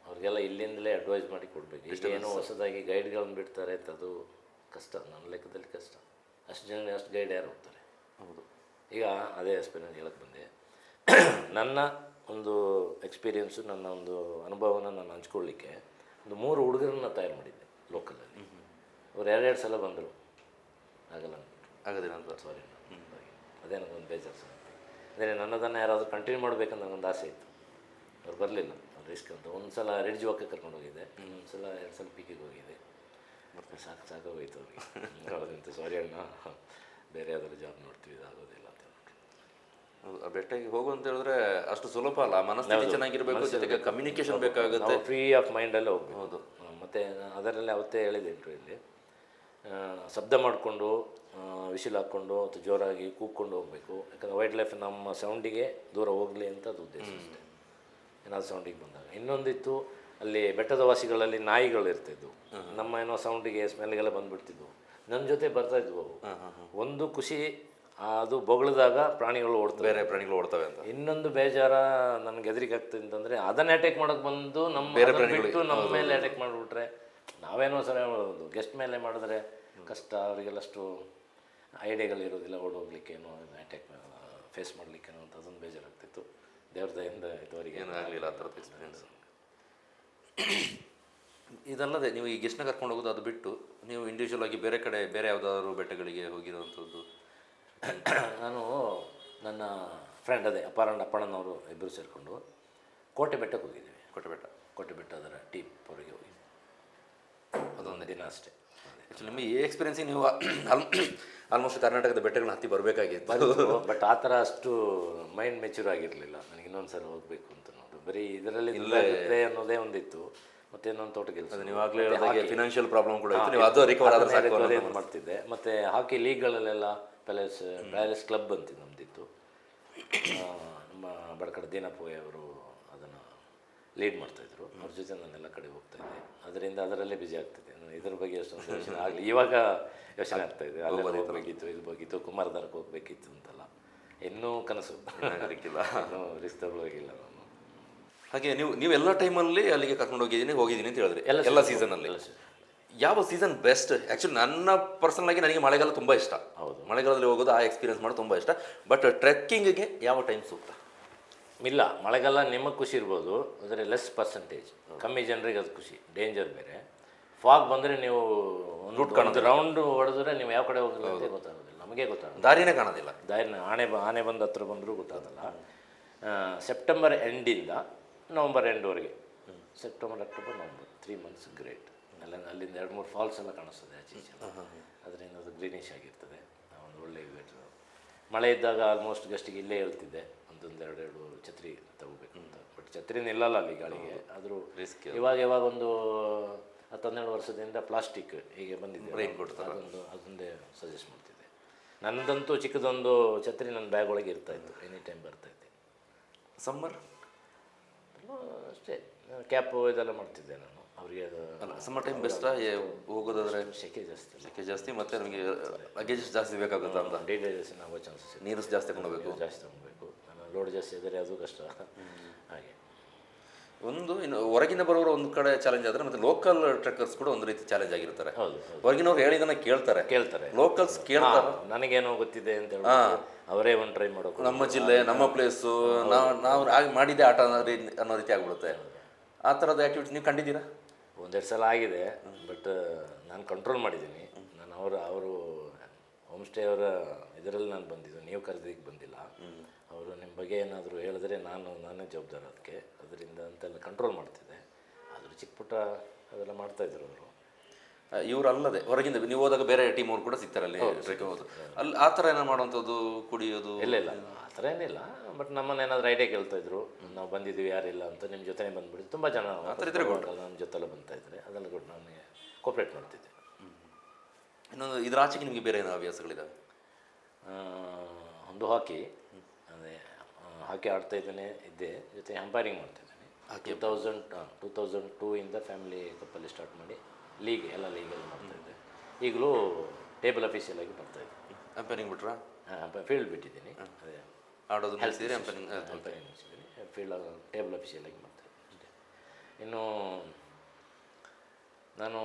ಅವ್ರಿಗೆಲ್ಲ ಇಲ್ಲಿಂದಲೇ ಅಡ್ವೈಸ್ ಮಾಡಿ ಕೊಡಬೇಕು. ಈಗ ಏನೋ ಹೊಸದಾಗಿ ಗೈಡ್ಗಳನ್ನ ಬಿಡ್ತಾರೆ ಅಂತ, ಅದು ಕಷ್ಟ, ನನ್ನ ಲೆಕ್ಕದಲ್ಲಿ ಕಷ್ಟ. ಅಷ್ಟು ಗೈಡ್ ಯಾರು ಹೋಗ್ತಾರೆ? ಹೌದು. ಈಗ ಅದೇ ಎಕ್ಸ್ಪೀರಿಯನ್ಸ್ ಹೇಳಕ್ಕೆ ಬಂದೆ. ನನ್ನ ಒಂದು ಎಕ್ಸ್ಪೀರಿಯೆನ್ಸು, ನನ್ನ ಒಂದು ಅನುಭವನ ನಾನು ಹಂಚ್ಕೊಳ್ಳಿಕ್ಕೆ ಒಂದು 3 ಹುಡುಗರನ್ನ ತಯಾರು ಮಾಡಿದ್ದೆ ಲೋಕಲಲ್ಲಿ. ಅವ್ರು 2 ಸಲ ಬಂದರು, ಆಗೋದಿಲ್ಲ ಅಂತ ಸಾರಿ. ಅದೇ ನನಗೊಂದು ಬೇಜಾರು. ಅಂದರೆ ನನ್ನದನ್ನು ಯಾರಾದರೂ ಕಂಟಿನ್ಯೂ ಮಾಡಬೇಕಂತ ನನಗೊಂದು ಆಸೆ ಇತ್ತು. ಅವ್ರು ಬರಲಿಲ್ಲ, ಅವ್ರು ರಿಸ್ಕ್ ಅಂತ. ಒಂದು ಸಲ ರಿಡ್ಜ್ ವಾಕ್ಗೆ ಕರ್ಕೊಂಡು ಹೋಗಿದ್ದೆ, ಇನ್ನೊಂದು ಸಲ 2 ಸಲ ಪೀಕಿಗೆ ಹೋಗಿದ್ದೆ. ಮತ್ತು ಸಾಕಾಗೋಯ್ತು ಅವ್ರಿಗೆ. ಹೌದಂತೆ, ಸಾರಿ ಅಣ್ಣ, ಬೇರೆ ಯಾವ್ದಾದ್ರು ಜಾಬ್ ನೋಡ್ತೀವಿ, ಇದಾಗೋದಿಲ್ಲ ಅಂತ ಹೇಳ್ಬಿಟ್ಟು. ಬೆಟ್ಟಕ್ಕೆ ಹೋಗು ಅಂತ ಹೇಳಿದ್ರೆ ಅಷ್ಟು ಸುಲಭ ಅಲ್ಲ, ಮನಸ್ಥಿತಿ ಚೆನ್ನಾಗಿರಬೇಕು, ಜೊತೆಗೆ ಕಮ್ಯುನಿಕೇಶನ್ ಬೇಕಾಗುತ್ತೆ, ಫ್ರೀ ಆಫ್ ಮೈಂಡಲ್ಲೇ ಹೋಗ್ಬೇಕು. ಹೌದು. ಮತ್ತು ಅದರಲ್ಲೇ ಅವತ್ತೇ ಹೇಳಿದೆ ಇಂಟ್ರ್ಯೂಯಲ್ಲಿ, ಶಬ್ದ ಮಾಡಿಕೊಂಡು ವಿಶಿಲ್ ಹಾಕ್ಕೊಂಡು ಅಥವಾ ಜೋರಾಗಿ ಕೂಗ್ಕೊಂಡು ಹೋಗಬೇಕು. ಯಾಕಂದರೆ ವೈಲ್ಡ್ ಲೈಫ್ ನಮ್ಮ ಸೌಂಡಿಗೆ ದೂರ ಹೋಗಲಿ ಅಂತ ಅದು ಉದ್ದೇಶ ಅಷ್ಟೇ, ಏನಾದ್ರು ಸೌಂಡಿಗೆ ಬಂದಾಗ. ಇನ್ನೊಂದಿತ್ತು, ಅಲ್ಲಿ ಬೆಟ್ಟದ ವಾಸಿಗಳಲ್ಲಿ ನಾಯಿಗಳು ಇರ್ತಿದ್ವು, ನಮ್ಮ ಏನೋ ಸೌಂಡಿಗೆ ಸ್ಮೆಲ್ಗೆಲ್ಲ ಬಂದುಬಿಡ್ತಿದ್ವು, ನನ್ನ ಜೊತೆ ಬರ್ತಾಯಿದ್ವು ಅವು. ಒಂದು ಖುಷಿ ಅದು ಬೊಗಳಿದಾಗ ಪ್ರಾಣಿಗಳು ಓಡ್ತವೆ, ಬೇರೆ ಪ್ರಾಣಿಗಳು ಓಡ್ತವೆ ಅಂತ. ಇನ್ನೊಂದು ಬೇಜಾರ ನನಗೆ ಹೆದರಿಕೆ ಆಗ್ತದೆ ಅಂತಂದರೆ ಅದನ್ನು ಅಟ್ಯಾಕ್ ಮಾಡೋಕ್ಕೆ ಬಂದು ನಮ್ಮ ಬೇರೆ ಬಿಟ್ಟು ನಮ್ಮ ಮೇಲೆ ಅಟ್ಯಾಕ್ ಮಾಡಿಬಿಟ್ರೆ, ನಾವೇನೋ ಸರಿ ಮಾಡೋದು, ಗೆಸ್ಟ್ ಮೇಲೆ ಮಾಡಿದ್ರೆ ಕಷ್ಟ, ಅವರಿಗೆಲ್ಲಷ್ಟು ಐಡಿಯಾಗಳಿರೋದಿಲ್ಲ ಓಡೋಗ್ಲಿಕ್ಕೇನೋ ಅಟ್ಯಾಕ್ ಫೇಸ್ ಮಾಡಲಿಕ್ಕೇನೋ ಅಂತ ಅದೊಂದು ಬೇಜಾರಾಗ್ತಿತ್ತು. ದೇವ್ರ ದಯಿಂದ ಇದುವರೆಗೆ ಏನೂ ಆಗಲಿಲ್ಲ ಆ ಥರದ್ದು ಎಕ್ಸ್ಪೀರಿಯನ್ಸ್. ಇದಲ್ಲದೆ ನೀವು ಈ ಗೆಸ್ಟ್ನ ಕರ್ಕೊಂಡು ಹೋಗೋದು ಅದು ಬಿಟ್ಟು ನೀವು ಇಂಡಿವಿಜುವಲ್ ಆಗಿ ಬೇರೆ ಕಡೆ ಬೇರೆ ಯಾವುದಾದ್ರು ಬೆಟ್ಟಗಳಿಗೆ ಹೋಗಿರೋವಂಥದ್ದು? ನಾನು ನನ್ನ ಫ್ರೆಂಡ್ ಅದೇ ಅಪ್ಪಣ್ಣನವರು ಇಬ್ಬರು ಸೇರಿಕೊಂಡು ಕೋಟೆ ಬೆಟ್ಟಕ್ಕೆ ಹೋಗಿದ್ದೀವಿ. ಕೋಟೆ ಬೆಟ್ಟ ಅದರ ಟೀಪ್ವರೆಗೆ ಹೋಗಿದ್ವಿ, ಅದೊಂದು ದಿನ ಅಷ್ಟೇ. ಆ್ಯಕ್ಚುಲಿ ನಿಮ್ಮ ಈ ಎಕ್ಸ್ಪೀರಿಯನ್ಸಿಗೆ ನೀವು ಆಲ್ಮೋಸ್ಟ್ ಕರ್ನಾಟಕದ ಬೆಟ್ಟಗಳನ್ನ ಹತ್ತಿ ಬರಬೇಕಾಗಿತ್ತು. ಬಟ್ ಆ ಥರ ಅಷ್ಟು ಮೈಂಡ್ ಮೆಚ್ಯೂರ್ ಆಗಿರಲಿಲ್ಲ ನನಗೆ. ಇನ್ನೊಂದು ಸಲ ಹೋಗಬೇಕು ಅಂತ ನೋಡು, ಬರೀ ಇದರಲ್ಲಿ ಇಲ್ಲೇ ಅನ್ನೋದೇ ಒಂದಿತ್ತು. ಮತ್ತೇನೊಂದು ತೋಟ ಕೆಲಸ, ನೀವಾಗಲೇ ಫಿನಾನ್ಷಿಯಲ್ ಪ್ರಾಬ್ಲಮ್ ಕೂಡ ಇತ್ತು, ನೀವು ಅದು ರಿಕವರ್ ಆದ್ರೆ ಮಾಡ್ತಿದ್ದೆ. ಮತ್ತು ಹಾಕಿ ಲೀಗ್ಗಳಲ್ಲೆಲ್ಲ ಪ್ಯಾಲೇಸ್ ಕ್ಲಬ್ ಅಂತ ನಮ್ಮದಿತ್ತು. ನಮ್ಮ ಬಡಕಡ ದೀನಪೋಯ್ ಅವರು ಅದನ್ನು ಲೀಡ್ ಮಾಡ್ತಾಯಿದ್ರು, ಅವ್ರ ಜೊತೆ ನಾನೆಲ್ಲ ಕಡೆ ಹೋಗ್ತಾಯಿದ್ದೆ. ಅದರಿಂದ ಅದರಲ್ಲೇ ಬ್ಯುಸಿ ಆಗ್ತಿದ್ದೆ. ನಾನು ಇದ್ರ ಬಗ್ಗೆ ಅಷ್ಟೊಂದು ಯೋಚನೆ ಆಗಲಿ, ಇವಾಗ ಯೋಚನೆ ಆಗ್ತಾಯಿದೆ, ಅಲ್ಲಿ ಹೋಗಬೇಕಿತ್ತು, ಇಲ್ಲಿ ಹೋಗಿತ್ತು, ಕುಮಾರಧಾರಕ್ಕೆ ಹೋಗಬೇಕಿತ್ತು ಅಂತೆಲ್ಲ. ಇನ್ನೂ ಕನಸು ಆಗಿಲ್ಲ, ಇನ್ನೂ ರಿಸ್ಕ್ ತಗೊಳ್ಳೋಗಿಲ್ಲ ನಾನು. ಹಾಗೆ ನೀವು ಎಲ್ಲ ಟೈಮಲ್ಲಿ ಅಲ್ಲಿಗೆ ಕರ್ಕೊಂಡು ಹೋಗಿದ್ದೀನಿ ಅಂತ ಹೇಳಿದ್ರಿ, ಎಲ್ಲ ಸೀಸನಲ್ಲಿ. ಯಾವ ಸೀಸನ್ ಬೆಸ್ಟ್? ಆ್ಯಕ್ಚುಲಿ ನನ್ನ ಪರ್ಸನಲ್ ಆಗಿ ನನಗೆ ಮಳೆಗಾಲ ತುಂಬ ಇಷ್ಟ. ಹೌದು, ಮಳೆಗಾಲದಲ್ಲಿ ಹೋಗೋದು, ಆ ಎಕ್ಸ್ಪೀರಿಯನ್ಸ್ ಮಾಡೋದು ತುಂಬ ಇಷ್ಟ. ಬಟ್ ಟ್ರೆಕ್ಕಿಂಗಿಗೆ ಯಾವ ಟೈಮ್ ಸೂಕ್ತ? ಇಲ್ಲ, ಮಳೆಗಾಲ ನಿಮಗೆ ಖುಷಿ ಇರ್ಬೋದು, ಆದರೆ ಲೆಸ್ ಪರ್ಸೆಂಟೇಜ್, ಕಮ್ಮಿ ಜನರಿಗೆ ಅದು ಖುಷಿ. ಡೇಂಜರ್ ಬೇರೆ. ಫಾಗ್ ಬಂದರೆ ನೀವು ಒಂದು ರೌಂಡ್ ಹೊಡೆದ್ರೆ ನೀವು ಯಾವ ಕಡೆ ಹೋಗಿಲ್ಲ ಅಂತ ಗೊತ್ತಾಗೋದಿಲ್ಲ, ನಮಗೆ ಗೊತ್ತಾಗೋದು, ದಾರಿನೇ ಕಾಣೋದಿಲ್ಲ. ಆನೆ ಬಂದು ಹತ್ರ ಬಂದರೂ ಗೊತ್ತಾಗಲ್ಲ. ಸೆಪ್ಟೆಂಬರ್ ಎಂಡಿಂದ ನವಂಬರ್ ಎಂಡ್ವರೆಗೆ, September October November 3 months great. ಅಲ್ಲಿಂದ 2-3 ಫಾಲ್ಸ್ ಎಲ್ಲ ಕಾಣಿಸ್ತದೆ ಆಚೆ ಈಚೆ, ಅದರಿಂದ ಅದು ಗ್ರೀನಿಶ್ ಆಗಿರ್ತದೆ. ಒಂದು ಒಳ್ಳೆ ಇವೆಂಟ್. ಮಳೆ ಇದ್ದಾಗ ಆಲ್ಮೋಸ್ಟ್ ಗಸ್ಟಿಗೆ ಇಲ್ಲೇ ಹೇಳ್ತಿದ್ದೆ, ಒಂದೊಂದು 2 ಛತ್ರಿ ತಗೋಬೇಕು ಅಂತ. ಬಟ್ ಛತ್ರಿ ನಿಲ್ಲಲ್ಲ ಅಲ್ಲಿ ಗಾಳಿಗೆ, ಆದರೂ ರಿಸ್ಕ್. ಇವಾಗ ಒಂದು 10-12 ವರ್ಷದಿಂದ ಪ್ಲಾಸ್ಟಿಕ್ ಹೀಗೆ ಬಂದಿದೆ, ಅದೊಂದೇ ಸಜೆಸ್ಟ್ ಮಾಡ್ತಿದ್ದೆ. ನನ್ನದಂತೂ ಚಿಕ್ಕದೊಂದು ಛತ್ರಿ ನನ್ನ ಬ್ಯಾಗ್ ಒಳಗೆ ಇರ್ತಾಯಿತ್ತು, ಎನಿ ಟೈಮ್ ಬರ್ತಾಯಿದ್ದೆ. ಸಮ್ಮರ್ ಅಷ್ಟೇ, ಕ್ಯಾಪು ಇದೆಲ್ಲ ಮಾಡ್ತಿದ್ದೆ ನಾನು ಅವರಿಗೆ. ಅದು ಸಮ್ಮರ್ ಟೈಮ್ ಬೆಸ್ಟಾ ಹೋಗೋದಾದ್ರೆ? ಸೆಕೆ ಜಾಸ್ತಿ ಮತ್ತು ನಮಗೆ ಲಗೇಜಸ್ ಜಾಸ್ತಿ ಬೇಕಾಗುತ್ತೆ ಅಂತ, ಡಿಹೈಡ್ರೇಷನ್ ಆಗೋ ಚಾನ್ಸಸ್. ನೀರು ಜಾಸ್ತಿ ತಗೊಳ್ಬೇಕು, ಲೋಡ್ ಜಾಸ್ತಿ ಆದರೆ ಅದು ಕಷ್ಟ. ಹಾಗೆ ಇನ್ನು ಹೊರಗಿನ ಬರೋರು ಒಂದು ಕಡೆ ಚಾಲೆಂಜ್ ಆದರೆ, ಮತ್ತು ಲೋಕಲ್ ಟ್ರೆಕ್ಕರ್ಸ್ ಕೂಡ ಒಂದು ರೀತಿ ಚಾಲೆಂಜ್ ಆಗಿರ್ತಾರೆ. ಹೌದು, ಹೊರಗಿನವ್ರು ಹೇಳಿದನ್ನ ಕೇಳ್ತಾರೆ, ಲೋಕಲ್ಸ್ ಕೇಳ್ತಾರೆ. ನನಗೇನೋ ಗೊತ್ತಿದೆ ಅಂತ ಹೇಳಿ ಅವರೇ ಒಂದು ಟ್ರೈ ಮಾಡೋಕೆ, ನಮ್ಮ ಜಿಲ್ಲೆ, ನಮ್ಮ ಪ್ಲೇಸು, ನಾವು ಆಗಿ ಮಾಡಿದ್ದೆ ಆಟ ಅನ್ನೋ ರೀತಿ ಆಗ್ಬಿಡುತ್ತೆ. ಆ ಥರದ ಆ್ಯಕ್ಟಿವಿಟಿ ನೀವು ಕಂಡಿದ್ದೀರಾ? 1-2 ಸಲ ಆಗಿದೆ, ಬಟ್ ನಾನು ಕಂಟ್ರೋಲ್ ಮಾಡಿದ್ದೀನಿ. ನಾನು ಅವರು ಹೋಮ್ ಸ್ಟೇ ಅವರ ಇದರಲ್ಲಿ ನಾನು ಬಂದಿದ್ದು, ನೀವು ಕರೆದಿದ್ದಕ್ಕೆ ಬಂದಿಲ್ಲ. ಅವರು ನಿಮ್ಮ ಬಗ್ಗೆ ಏನಾದರೂ ಹೇಳಿದ್ರೆ ನಾನೇ ಜವಾಬ್ದಾರ ಅದಕ್ಕೆ, ಅದರಿಂದ ಅಂತೆಲ್ಲ ಕಂಟ್ರೋಲ್ ಮಾಡ್ತಿದ್ದೆ. ಆದರೂ ಚಿಕ್ಕ ಪುಟ್ಟ ಅದೆಲ್ಲ ಮಾಡ್ತಾಯಿದ್ರು ಅವರು. ಇವರು ಅಲ್ಲದೆ ಹೊರಗಿಂದ ನೀವು ಹೋದಾಗ ಬೇರೆ ಟೀಮ್ ಅವ್ರು ಕೂಡ ಸಿಗ್ತಾರೆ ಅಲ್ಲಿ ಟ್ರೆಕ್ಕಿಂಗ್ ಹೋದು, ಅಲ್ಲಿ ಆ ಥರ ಏನೋ ಮಾಡುವಂಥದ್ದು, ಕುಡಿಯೋದು? ಇಲ್ಲ ಆ ಥರ ಏನಿಲ್ಲ. ಬಟ್ ನಮ್ಮನ್ನು ಏನಾದರೂ ಐಡಿಯಾ ಕೇಳ್ತಾಯಿದ್ರು, ನಾವು ಬಂದಿದ್ದೀವಿ ಯಾರಿಲ್ಲ ಅಂತ, ನಿಮ್ಮ ಜೊತೆನೇ ಬಂದುಬಿಡಿ. ತುಂಬ ಜನ ನಮ್ಮ ಜೊತೆಲ್ಲ ಬಂತಾಯಿದ್ರೆ ಅದೆಲ್ಲ ಕೊಟ್ಟು ನನಗೆ ಕೋಪ್ರೇಟ್ ಮಾಡ್ತಿದ್ದೆ. ಇನ್ನೊಂದು ಇದರ ಆಚೆಗೆ ನಿಮಗೆ ಬೇರೆ ಏನೋ ಹವ್ಯಾಸಗಳಿದ್ದಾವೆ? ಒಂದು ಹಾಕಿ, ಅದೇ ಹಾಕಿ ಆಡ್ತಾಯಿದ್ದೇನೆ ಇದ್ದೆ, ಜೊತೆ ಅಂಪೈರಿಂಗ್ ಮಾಡ್ತಾಯಿದ್ದೇನೆ. 2002 ಇಂದ ಫ್ಯಾಮಿಲಿ ಕಪ್ಪಲ್ಲಿ ಸ್ಟಾರ್ಟ್ ಮಾಡಿ ಎಲ್ಲ ಲೀಗೆಲ್ಲ ಮಾಡ್ತಾಯಿದ್ದೆ. ಈಗಲೂ ಟೇಬಲ್ ಅಫೀಷಿಯಲ್ ಆಗಿ ಬರ್ತಾಯಿದ್ದೆ. ಅಂಪೈರಿಂಗ್ ಬಿಟ್ರಾ? ಫೀಲ್ಡ್ ಬಿಟ್ಟಿದ್ದೀನಿ, ಅದೇ ಆಡೋದು ಅಂಪೈರಿಂಗ್ ಮುಗಿಸಿದ್ದೀನಿ. ಫೀಲ್ಡ್ ಟೇಬಲ್ ಅಫೀಷಿಯಲ್ ಆಗಿ ಮಾಡ್ತಾಯಿದ್ದೆ ಅಷ್ಟೇ. ಇನ್ನು ನಾನು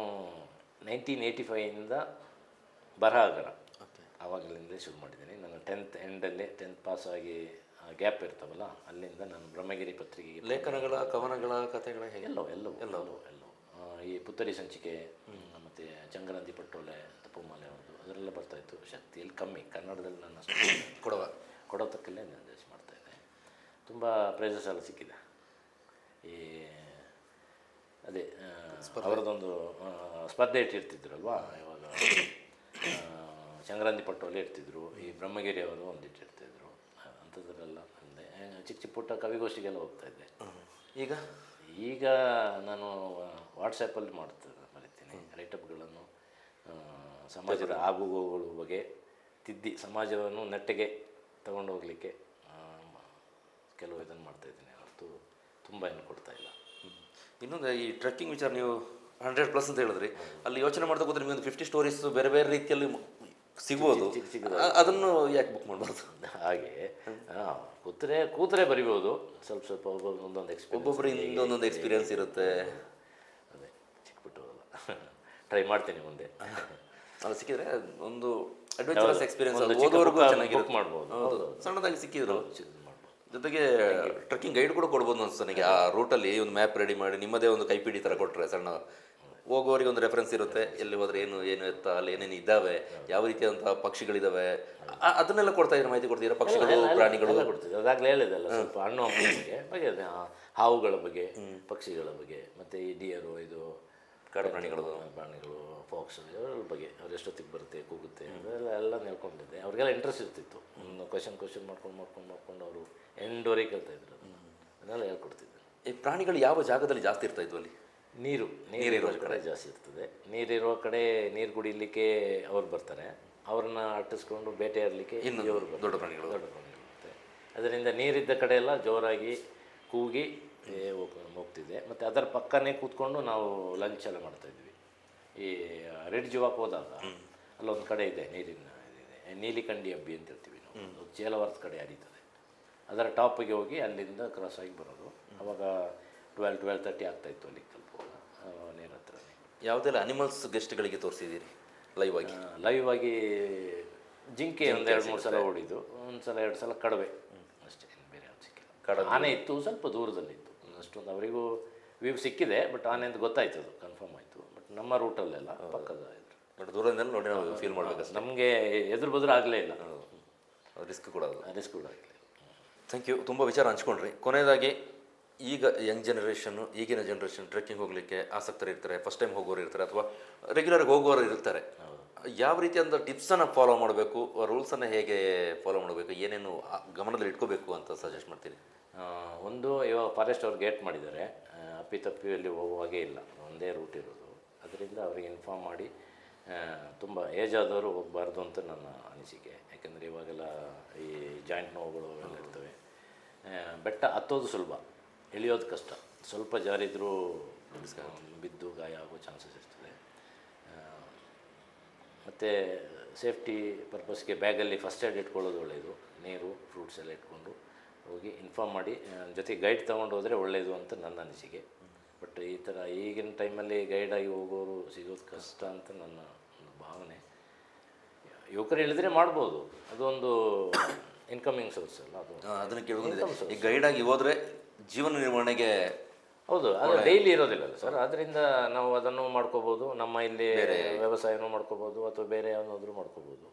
1985ಇಂದ ಬರಹಗಾರ, ಆವಾಗಲಿಂದಲೇ ಶುರು ಮಾಡಿದ್ದೀನಿ. ನಾನು 10th ಎಂಡಲ್ಲಿ 10th ಪಾಸಾಗಿ ಗ್ಯಾಪ್ ಇರ್ತಾವಲ್ಲ, ಅಲ್ಲಿಂದ ನಾನು ಬ್ರಹ್ಮಗಿರಿ ಪತ್ರಿಕೆಗೆ ಲೇಖನಗಳ, ಕವನಗಳ, ಕಥೆಗಳ ಎಲ್ಲವೂ ಈ ಪುತ್ತರಿ ಸಂಚಿಕೆ, ಮತ್ತು ಚಂಗ್ರಾಂತಿ ಪಟ್ಟೋಲೆ, ತಪ್ಪುಮಾಲೆ ಅವ್ರದ್ದು ಅದರೆಲ್ಲ ಬರ್ತಾಯಿತ್ತು. ಶಕ್ತಿಯಲ್ಲಿ ಕಮ್ಮಿ, ಕನ್ನಡದಲ್ಲಿ ನಾನು ಕೊಡೋತಕ್ಕಲ್ಲೇ ನಾನು ಜಾಸ್ತಿ ಮಾಡ್ತಾಯಿದ್ದೆ. ತುಂಬ ಪ್ರೈಸಸ್ ಎಲ್ಲ ಸಿಕ್ಕಿದೆ. ಈ ಅದೇ ಅವರದೊಂದು ಸ್ಪರ್ಧೆ ಇಟ್ಟಿರ್ತಿದ್ರಲ್ವ, ಇವಾಗ ಸಂಕ್ರಾಂತಿ ಪಟ್ಟೋಲೆ ಇರ್ತಿದ್ರು, ಈ ಬ್ರಹ್ಮಗಿರಿ ಅವರು ಒಂದಿಟ್ಟಿರ್ತಿದ್ರು. ಅಂಥದ್ರೆಲ್ಲ ಅಂದೆ ಚಿಕ್ಕ ಪುಟ್ಟ ಕವಿಗೋಷ್ಠಿಗೆಲ್ಲ ಹೋಗ್ತಾಯಿದ್ದೆ. ಈಗ ಈಗ ನಾನು ವಾಟ್ಸಪ್ಪಲ್ಲಿ ಬರೀತೀನಿ ರೈಟಪ್ಗಳನ್ನು, ಸಮಾಜದ ಆಗುಗೋಗಳ ಬಗ್ಗೆ ತಿದ್ದಿ ಸಮಾಜವನ್ನು ನೆಟ್ಟಗೆ ತಗೊಂಡು ಹೋಗಲಿಕ್ಕೆ ಕೆಲವು ಇದನ್ನು ಮಾಡ್ತಾಯಿದ್ದೀನಿ ಹೊರತು ತುಂಬ ಏನು ಕೊಡ್ತಾಯಿಲ್ಲ. ಇನ್ನೊಂದು ಈ ಟ್ರೆಕ್ಕಿಂಗ್ ವಿಚಾರ ನೀವು 100+ ಅಂತ ಹೇಳಿದ್ರಿ, ಅಲ್ಲಿ ಯೋಚನೆ ಮಾಡ್ತಾ ಕೂತ್ರೆ ನಿಮಗೆ ಒಂದು 50 ಸ್ಟೋರೀಸ್ ಬೇರೆ ಬೇರೆ ರೀತಿಯಲ್ಲಿ ಸಿಗ್ಬೋದು. ಅದನ್ನು ಯಾಕೆ ಬುಕ್ ಮಾಡಬಾರ್ದು? ಹಾಗೆ ಕೂತ್ರೆ ಬರಿಬೋದು, ಸ್ವಲ್ಪ ಸ್ವಲ್ಪ ಒಂದೊಂದು ಎಕ್ಸ್ಪೀರಿಯನ್ಸ್, ಒಬ್ಬೊಬ್ಬರಿಂದ ಒಂದೊಂದು ಎಕ್ಸ್ಪೀರಿಯನ್ಸ್ ಇರುತ್ತೆ. ಅದೇ ಚಿಕ್ಕಪುಟ್ಟು ಟ್ರೈ ಮಾಡ್ತೀನಿ ಮುಂದೆ. ಅದು ಸಿಕ್ಕಿದ್ರೆ ಒಂದು ಅಡ್ವೆಂಚರಸ್ ಎಕ್ಸ್ಪೀರಿಯನ್ಸ್ ಓದೋರ್ಗೂ ಚೆನ್ನಾಗಿರುತ್ತೆ. ಮಾಡ್ಬೋದು, ಸಣ್ಣದಾಗಿ ಸಿಕ್ಕಿದ್ರು ಜೊತೆಗೆ ಟ್ರೆಕ್ಕಿಂಗ್ ಗೈಡ್ ಕೂಡ ಕೊಡ್ಬೋದು ಅನ್ಸುತ್ತೆ ನನಗೆ. ಆ ರೂಟಲ್ಲಿ ಒಂದು ಮ್ಯಾಪ್ ರೆಡಿ ಮಾಡಿ ನಿಮ್ಮದೇ ಒಂದು ಕೈಪಿಡಿ ಥರ ಕೊಟ್ಟರೆ ಸಣ್ಣ ಹೋಗೋರಿಗೆ ಒಂದು ರೆಫರೆನ್ಸ್ ಇರುತ್ತೆ, ಎಲ್ಲಿ ಹೋದ್ರೆ ಏನು ಏನು ಎತ್ತ, ಅಲ್ಲಿ ಏನೇನು ಇದ್ದಾವೆ, ಯಾವ ರೀತಿಯಾದಂಥ ಪಕ್ಷಿಗಳಿದ್ದಾವೆ, ಅದನ್ನೆಲ್ಲ ಕೊಡ್ತಾ ಇದ್ರೆ ಮಾಹಿತಿ ಕೊಡ್ತೀರಾ? ಪಕ್ಷಿಗಳು, ಪ್ರಾಣಿಗಳು ಕೊಡ್ತಿದ್ದೆ, ಅದಾಗಲೇ ಹೇಳಿದಲ್ಲ. ಸ್ವಲ್ಪ ಹಣ್ಣು ಬಗ್ಗೆ ಹಾವುಗಳ ಬಗ್ಗೆ, ಪಕ್ಷಿಗಳ ಬಗ್ಗೆ, ಮತ್ತು ಈ ಡಿಯರು, ಇದು ಕಾಡು ಪ್ರಾಣಿಗಳು, ಫಾಕ್ಸ್ ಇವ್ರ ಬಗ್ಗೆ ಅವ್ರು ಎಷ್ಟೊತ್ತಿಗೆ ಬರುತ್ತೆ, ಕೂಗುತ್ತೆ, ಅದೆಲ್ಲ ಹೇಳ್ಕೊಂಡಿದ್ದೆ. ಅವ್ರಿಗೆಲ್ಲ ಇಂಟ್ರೆಸ್ಟ್ ಇರ್ತಿತ್ತು. ಕ್ವಶನ್ ಮಾಡ್ಕೊಂಡು ಅವರು ಎಂಡ್ವರೆಗೆ ಕೇಳ್ತಾಯಿದ್ರು. ಅದನ್ನೆಲ್ಲ ಹೇಳ್ಕೊಡ್ತಿದ್ದೆ. ಈ ಪ್ರಾಣಿಗಳು ಯಾವ ಜಾಗದಲ್ಲಿ ಜಾಸ್ತಿ ಇರ್ತಾ ಇದ್ವು ಅಲ್ಲಿ? ನೀರಿರೋ ಕಡೆ ಜಾಸ್ತಿ ಇರ್ತದೆ. ನೀರಿರೋ ಕಡೆ ನೀರು ಕುಡಿಲಿಕ್ಕೆ ಅವ್ರು ಬರ್ತಾರೆ, ಅವ್ರನ್ನ ಅಟ್ಟಿಸ್ಕೊಂಡು ಬೇಟೆಯಾಡಲಿಕ್ಕೆ ದೊಡ್ಡ ಪ್ರಾಣಿಗಳು ಬರುತ್ತೆ. ಅದರಿಂದ ನೀರಿದ್ದ ಕಡೆ ಎಲ್ಲ ಜೋರಾಗಿ ಕೂಗಿ ಹೋಗ್ತಿದ್ದೆ. ಮತ್ತು ಅದರ ಪಕ್ಕನೇ ಕೂತ್ಕೊಂಡು ನಾವು ಲಂಚ್ ಎಲ್ಲ ಮಾಡ್ತಾಯಿದ್ವಿ. ಈ ರೆಡ್ ಜೀವಾಕ್ ಹೋದಾಗ ಅಲ್ಲೊಂದು ಕಡೆ ಇದೆ, ನೀರಿನ ಇದೆ, ನೀಲಿಕಂಡಿ ಹಬ್ಬಿ ಅಂತ ಹೇಳ್ತೀವಿ ನಾವು, ಚೇಲವರದ ಕಡೆ ಹರಿತದೆ. ಅದರ ಟಾಪಿಗೆ ಹೋಗಿ ಅಲ್ಲಿಂದ ಕ್ರಾಸ್ ಆಗಿ ಬರೋದು. ಅವಾಗ 12-12:30 ಆಗ್ತಾಯಿತ್ತು ಅಲ್ಲಿ ತಲುಪುವಾಗ ನೀರು ಹತ್ರ. ಯಾವುದೆಲ್ಲ ಅನಿಮಲ್ಸ್ ಗೆಸ್ಟ್ಗಳಿಗೆ ತೋರಿಸಿದ್ದೀರಿ ಲೈವ್ ಆಗಿ? ಜಿಂಕೆ ಒಂದು 2-3 ಸಲ ಓಡಿದ್ದು, 1 ಸಲ 2 ಸಲ ಕಡವೆ ಅಷ್ಟೇ, ಬೇರೆ ಯಾವ್ದು ಸಿಕ್ಕಿಲ್ಲ. ಆನೆ ಇತ್ತು, ಸ್ವಲ್ಪ ದೂರದಲ್ಲಿತ್ತು, ಅಷ್ಟೊಂದು ಅವರಿಗೂ ವ್ಯೂ ಸಿಕ್ಕಿದೆ. ಬಟ್ ಆನೆ ಅಂತ ಗೊತ್ತಾಯ್ತು, ಅದು ಕನ್ಫರ್ಮ್ ಆಯಿತು. ಬಟ್ ನಮ್ಮ ರೂಟಲ್ಲೆಲ್ಲ ಪಕ್ಕದ ಇದ್ರು, ಬಟ್ ದೂರದಿಂದ ನೋಡಿ ನಾವು ಫೀಲ್ ಮಾಡಬೇಕು. ನಮಗೆ ಎದುರು ಬದ್ರು ಆಗಲೇ ಇಲ್ಲ, ರಿಸ್ಕ್ ಕೂಡ ಆಗಲಿಲ್ಲ. ಥ್ಯಾಂಕ್ ಯು, ತುಂಬ ವಿಚಾರ ಹಂಚ್ಕೊಂಡ್ರಿ. ಕೊನೆಯದಾಗಿ ಈಗ ಯಂಗ್ ಜನ್ರೇಷನ್ನು, ಈಗಿನ ಜನ್ರೇಷನ್ ಟ್ರೆಕ್ಕಿಂಗ್ ಹೋಗಲಿಕ್ಕೆ ಆಸಕ್ತರು ಇರ್ತಾರೆ, ಫಸ್ಟ್ ಟೈಮ್ ಹೋಗೋರು ಇರ್ತಾರೆ, ಅಥವಾ ರೆಗ್ಯುಲರ್ಗೆ ಹೋಗೋರು ಇರ್ತಾರೆ. ಯಾವ ರೀತಿಯಾದ ಟಿಪ್ಸನ್ನು ಫಾಲೋ ಮಾಡಬೇಕು, ರೂಲ್ಸನ್ನು ಹೇಗೆ ಫಾಲೋ ಮಾಡಬೇಕು, ಏನೇನು ಗಮನದಲ್ಲಿ ಇಟ್ಕೋಬೇಕು ಅಂತ ಸಜೆಸ್ಟ್ ಮಾಡ್ತೀನಿ? ಒಂದು, ಇವಾಗ ಫಾರೆಸ್ಟ್ ಅವ್ರು ಗೇಟ್ ಮಾಡಿದ್ದಾರೆ, ಅಪ್ಪಿತಪ್ಪಿಯಲ್ಲಿ ಹೋಗುವಾಗೇ ಇಲ್ಲ, ಒಂದೇ ರೂಟ್ ಇರೋದು. ಅದರಿಂದ ಅವ್ರಿಗೆ ಇನ್ಫಾರ್ಮ್ ಮಾಡಿ, ತುಂಬ ಏಜ್ ಆದವರು ಹೋಗಬಾರ್ದು ಅಂತ ನನ್ನ ಅನಿಸಿಕೆ. ಯಾಕೆಂದರೆ ಇವಾಗೆಲ್ಲ ಈ ಜಾಯಿಂಟ್ ನೋವುಗಳು ಅವೆಲ್ಲ ಇರ್ತವೆ. ಬೆಟ್ಟ ಹತ್ತೋದು ಸುಲಭ, ಇಳಿಯೋದು ಕಷ್ಟ. ಸ್ವಲ್ಪ ಜಾರಿದ್ರೂ ಬಿದ್ದು ಗಾಯ ಆಗೋ ಚಾನ್ಸಸ್ ಇರ್ತದೆ. ಮತ್ತು ಸೇಫ್ಟಿ ಪರ್ಪಸ್ಗೆ ಬ್ಯಾಗಲ್ಲಿ ಫಸ್ಟ್ ಏಡ್ ಇಟ್ಕೊಳ್ಳೋದು ಒಳ್ಳೆಯದು. ನೀರು, ಫ್ರೂಟ್ಸ್ ಎಲ್ಲ ಇಟ್ಕೊಂಡು ಹೋಗಿ ಇನ್ಫಾರ್ಮ್ ಮಾಡಿ, ಜೊತೆಗೆ ಗೈಡ್ ತೊಗೊಂಡು ಹೋದರೆ ಒಳ್ಳೆಯದು ಅಂತ ನನ್ನ ಅನಿಸಿಕೆ. ಬಟ್ ಈ ಥರ ಈಗಿನ ಟೈಮಲ್ಲಿ ಗೈಡಾಗಿ ಹೋಗೋರು ಸಿಗೋದು ಕಷ್ಟ ಅಂತ ನನ್ನ ಒಂದು ಭಾವನೆ. ಯುವಕರು ಹೇಳಿದರೆ ಮಾಡ್ಬೋದು, ಅದೊಂದು ಇನ್ಕಮಿಂಗ್ ಸೋರ್ಸ್ ಅಲ್ಲ ಅದು. ಅದನ್ನು ಕೇಳೋದು, ಈ ಗೈಡಾಗಿ ಹೋದರೆ ಜೀವನ ನಿರ್ವಹಣೆಗೆ. ಹೌದು, ಅದು ಡೈಲಿ ಇರೋದಿಲ್ಲಲ್ಲ ಸರ್. ಅದರಿಂದ ನಾವು ಅದನ್ನು ಮಾಡ್ಕೋಬೋದು, ನಮ್ಮ ಇಲ್ಲಿ ವ್ಯವಸಾಯನೂ ಮಾಡ್ಕೋಬೋದು, ಅಥವಾ ಬೇರೆ ಯಾವುದಾದ್ರೂ ಮಾಡ್ಕೋಬೋದು.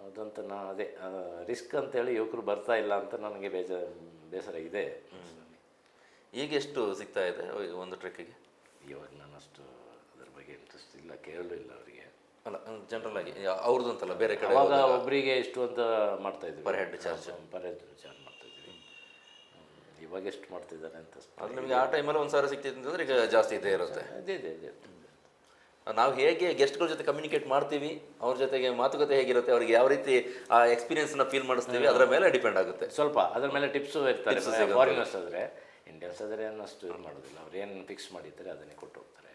ಅದಂತ ಅದೇ ರಿಸ್ಕ್ ಅಂತೇಳಿ ಯುವಕರು ಬರ್ತಾ ಇಲ್ಲ ಅಂತ ನನಗೆ ಬೇಸರ ಇದೆ. ಈಗ ಎಷ್ಟು ಸಿಗ್ತಾ ಇದೆ ಒಂದು ಟ್ರೆಕ್ಕಿಗೆ? ಇವಾಗ ನಾನು ಅಷ್ಟು ಅದ್ರ ಬಗ್ಗೆ ಇಂಟ್ರೆಸ್ಟ್ ಇಲ್ಲ, ಕೇಳಲೂ ಇಲ್ಲ ಅವರಿಗೆ. ಅಲ್ಲ, ಜನರಲ್ ಆಗಿ ಅವ್ರದ್ದು ಅಂತಲ್ಲ, ಬೇರೆ ಕಡೆ ಅವಾಗ ಒಬ್ಬರಿಗೆ ಎಷ್ಟು ಅಂತ ಮಾಡ್ತಾಯಿದ್ವಿ, ಪರ್ ಹೆಡ್ ಚಾರ್ಜ್ ಮಾಡ್ತಾಯಿದ್ವಿ. ಇವಾಗ ಎಷ್ಟು ಮಾಡ್ತಿದ್ದಾರೆ ಅಂತ ಅದು ನಿಮಗೆ ಆ ಟೈಮಲ್ಲಿ 1,000 ಸಿಗ್ತಿತ್ತು ಅಂತಂದರೆ ಈಗ ಜಾಸ್ತಿ ಇದ್ದೇ ಇರುತ್ತೆ. ಇದೆ. ನಾವು ಹೇಗೆ ಗೆಸ್ಟ್ಗಳ ಜೊತೆ ಕಮ್ಯುನಿಕೇಟ್ ಮಾಡ್ತೀವಿ, ಅವ್ರ ಜೊತೆಗೆ ಮಾತುಕತೆ ಹೇಗಿರುತ್ತೆ, ಅವ್ರಿಗೆ ಯಾವ ರೀತಿ ಆ ಎಕ್ಸ್ಪೀರಿಯನ್ಸ್ನ ಫೀಲ್ ಮಾಡಿಸ್ತೀವಿ, ಅದರ ಮೇಲೆ ಡಿಪೆಂಡ್ ಆಗುತ್ತೆ. ಸ್ವಲ್ಪ ಅದ್ರ ಮೇಲೆ ಟಿಪ್ಸು ಇರ್ತಾರೆ. ಫಾರಿನರ್ಸ್ ಆದರೆ, ಇಂಡಿಯನ್ಸ್ ಆದರೆ ಅನ್ನಷ್ಟು ಇದು ಮಾಡೋದಿಲ್ಲ. ಅವ್ರು ಏನು ಫಿಕ್ಸ್ ಮಾಡಿರ್ತಾರೆ ಅದನ್ನೇ ಕೊಟ್ಟು ಹೋಗ್ತಾರೆ.